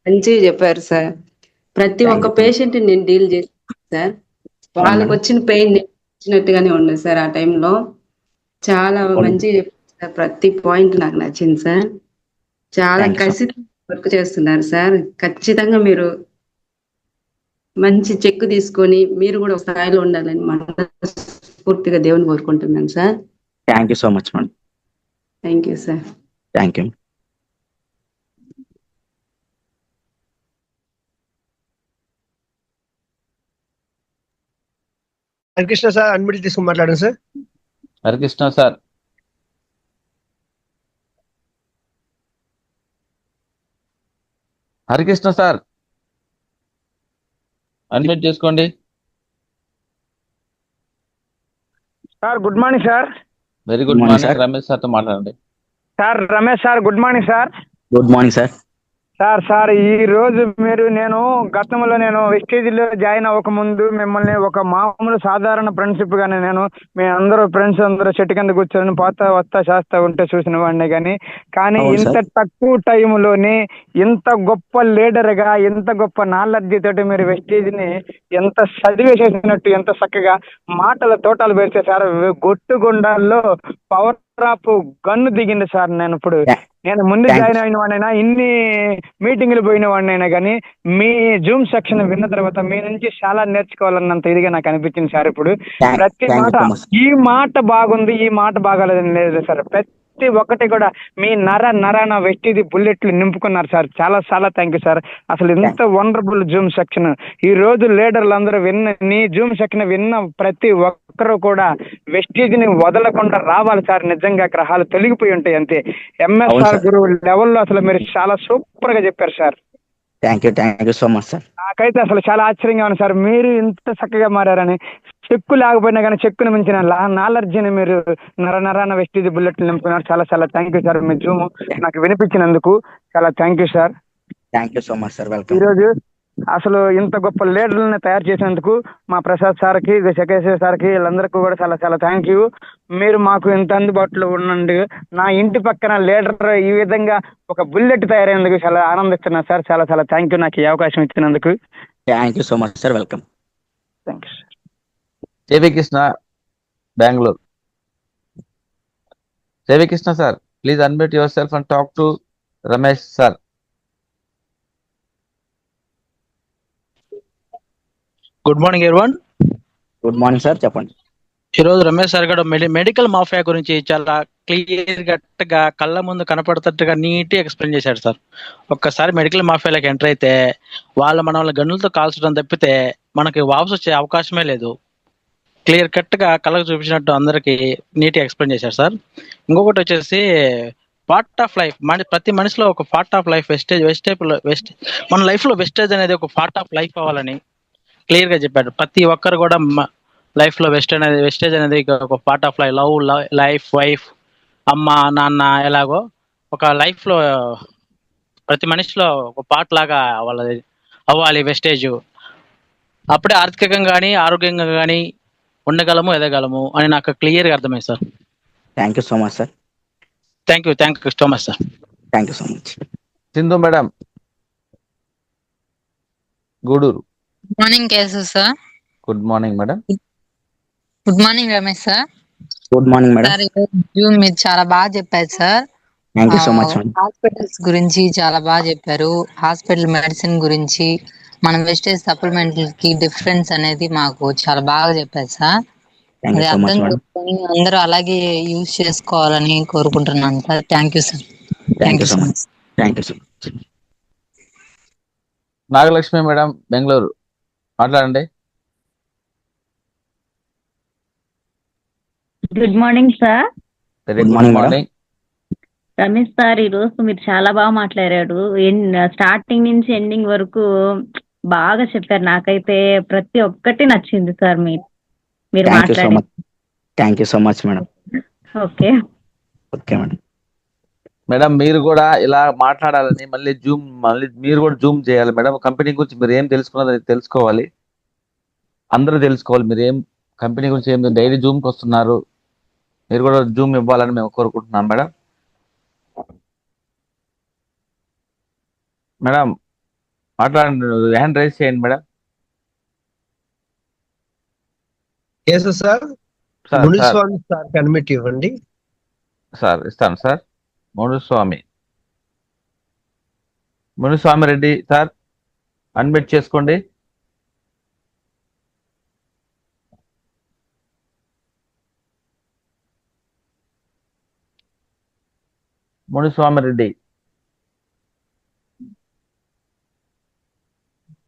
మంచిగా చెప్పారు సార్. ప్రతి Thank ఒక్క you. పేషెంట్ నేను డీల్ చేస్తాను సార్. వాళ్ళకి వచ్చిన పెయిన్ వచ్చినట్టుగానే ఉన్నది సార్. ఆ టైంలో చాలా మంచిగా చెప్పారు సార్. ప్రతి పాయింట్ నాకు నచ్చింది సార్. చాలా Thank you, sir. కసి వర్క్ చేస్తున్నారు సార్. ఖచ్చితంగా మీరు మంచి చెక్ తీసుకొని మీరు కూడా ఒక స్థాయిలో ఉండాలని మనస్ఫూర్తిగా దేవుని కోరుకుంటున్నాను sir. Thank you so much madam. Thank you sir. Thank you. Harikrishna sir unmute తీసుకుని మాట్లాడండి sir. Harikrishna sir. Harikrishna sir, unmute చేసుకోండి. Sir good morning sir. Very Good good morning, morning. sir. Ramesh సార్తో మాట్లాడండి. Sir Ramesh sir. Good morning sir. Good morning sir. Sir ఈ రోజు నేను గతంలో వెస్టేజ్లో join అవ్వక ముందు మిమ్మల్ని ఒక మామూలు సాధారణ ఫ్రెండ్షిప్ గానే మీ అందరూ ఫ్రెండ్స్ అందరూ చెట్టు కింద కూర్చొని పోతా వస్తా చేస్తా ఉంటే చూసిన వాడిని కానీ అవును ఇంత సార్. తక్కువ టైంలోని ఇంత గొప్ప లీడర్ గా ఇంత గొప్ప నాలెడ్జ్ తోటి మీరు వెస్టేజ్ ని ఎంత చదివేసేసినట్టు ఎంత చక్కగా మాటల తోటలు పెడితే సార్ గొట్టుగుండాల్లో పవర్ ఆఫ్ గన్ను దిగింది సార్. నేను ముందు Thanks. జాయిన్ అయిన వాడినైనా ఇన్ని మీటింగ్లు పోయిన వాడినైనా కానీ మీ జూమ్ సెక్షన్ విన్న తర్వాత మీ నుంచి చాలా నేర్చుకోవాలన్నంత ఇదిగా నాకు అనిపించింది సార్. ఇప్పుడు ప్రతి Thank you మాట so much. ఈ మాట బాగుంది ఈ మాట బాగాలేదని లేదు సార్. ప్రతి ప్రతి ఒక్కటి కూడా మీ నరాన వెస్టీజ్ బుల్లెట్లు నింపుకున్నారు సార్. చాలా చాలా థ్యాంక్ యూ సార్. అసలు ఇంత వండర్ఫుల్ జూమ్ సెక్షన్ ఈ రోజు లీడర్లు అందరూ నీ జూమ్ సెక్షన్ విన్న ప్రతి ఒక్కరూ కూడా వెస్టీజ్ ని వదలకుండా రావాలి సార్. నిజంగా గ్రహాలు తొలగిపోయి ఉంటాయి అంతే. ఎంఎస్ఆర్ గురువు లెవెల్లో అసలు మీరు చాలా సూపర్ గా చెప్పారు సార్. Thank you so much sir. నాకైతే అసలు చాలా ఆశ్చర్యంగా ఉంది సార్, మీరు ఇంత చక్కగా మారారని. చెక్కు లేకపోయినా కానీ చెక్కును మించిన నాలెడ్జిని మీరు నరాన వెస్టీజ్ బుల్లెట్లు నింపుకున్నారు. చాలా చాలా thank you sir. Me Zoom నాకు వినిపించినందుకు చాలా thank you sir. Thank you so much sir. Welcome. ఈరోజు అసలు ఇంత గొప్ప లీడర్లని తయారు చేసినందుకు మా ప్రసాద్ సార్కి, శకేశ్వర్ సార్కి, వీళ్ళందరికీ కూడా చాలా చాలా థ్యాంక్ యూ. మీరు మాకు ఇంత అందుబాటులో ఉండండి. నా ఇంటి పక్కన లీడర్ ఈ విధంగా ఒక బుల్లెట్ తయారైనందుకు చాలా ఆనందిస్తున్నా సార్. చాలా చాలా థ్యాంక్ యూ నాకు ఈ అవకాశం ఇచ్చినందుకు. Thank you so much sir. Welcome. Thank you sir. JV Krishna, Bengaluru. JV Krishna sir, please unmute yourself and talk to Ramesh sir. Good morning everyone. Good morning sir, చెప్పండి. ఈరోజు రమేష్ సార్ గారు మెడికల్ మాఫియా గురించి చాలా clear గట్గా కళ్ళ ముందు కనపడతట్టుగా నీట్ ఎక్స్ప్లెయిన్ చేశాడు సార్. ఒక్కసారి మెడికల్ మాఫియాలోకి ఎంటర్ అయితే మనల్ని గన్నులతో కాల్చడం తప్పితే మనకి వాపసు వచ్చే అవకాశమే లేదు. క్లియర్ కట్గా కళ్ళకు చూపించినట్టు అందరికి నీట్గా ఎక్స్ప్లెయిన్ చేశారు సార్. ఇంకొకటి వచ్చేసి పార్ట్ ఆఫ్ లైఫ్, ప్రతి మనిషిలో ఒక పార్ట్ ఆఫ్ లైఫ్ వెస్టేజ్ మన లైఫ్లో వెస్టేజ్ అనేది ఒక పార్ట్ ఆఫ్ లైఫ్ అవ్వాలని క్లియర్గా చెప్పాడు. ప్రతి ఒక్కరు కూడా లైఫ్లో వెస్టేజ్ అనేది ఒక పార్ట్ ఆఫ్ లైఫ్, వైఫ్, అమ్మ, నాన్న, ఎలాగో ఒక లైఫ్లో ప్రతి మనిషిలో ఒక పార్ట్ లాగా అవ్వాలి వెస్టేజ్. అప్పుడే ఆర్థికంగా కానీ ఆరోగ్యంగా కానీ ఉండగలము, ఎదగలము అని నాకు క్లియర్గా అర్థమైంది సార్. Thank you so much sir. Thank you so much sir. Thank you so much. Sindhu madam, Guduru. Good morning కేసు sir. Good morning madam. Good morning Ramesh sir. Good morning madam. Sir zoom మీరు చాలా బాగా చెప్పారు సార్. Thank you so much. Hospitals గురించి చాలా బాగా చెప్పారు. హాస్పిటల్ మెడిసిన్ గురించి, మనం వెస్టేజ్ సప్లిమెంట్ కి డిఫరెన్స్ అనేది మాకు చాలా బాగా చెప్పారు సార్. అది అర్థం చేసుకొని అందరూ అలాగే యూజ్ చేసుకోవాలని కోరుకుంటున్నాను sir. Thank you sir. Thank you so much. Thank you so much. Nagalakshmi madam, Bengaluru, మాట్లాడండి. Good morning sir. Very good morning. Ramesh sir, ఈ రోజు మీరు చాలా బాగా మాట్లాడారు. స్టార్టింగ్ నుంచి ఎండింగ్ వరకు బాగా చెప్పారు. నాకైతే ప్రతి ఒక్కటి నచ్చింది సార్ మీరు మాట్లాడారు. Thank you so much madam. Okay okay madam. Madam మీరు కూడా ఇలా మాట్లాడాలని మళ్ళీ మీరు కూడా జూమ్ చేయాలి మేడం. కంపెనీ గురించి మీరు ఏం తెలుసుకున్నది తెలుసుకోవాలి, అందరూ తెలుసుకోవాలి. మీరు ఏం కంపెనీ గురించి ఏం డైలీ జూమ్కి వస్తున్నారు, మీరు కూడా జూమ్ ఇవ్వాలని మేము కోరుకుంటున్నాం మేడం. మేడం మాట్లాడండి, హ్యాండ్ రైజ్ చేయండి madam. Sir Muniswamy sir admit ఇవ్వండి సార్. ఇస్తాను sir. Muniswamy Reddy sir, admit చేసుకోండి. మునిస్వామి రెడ్డి.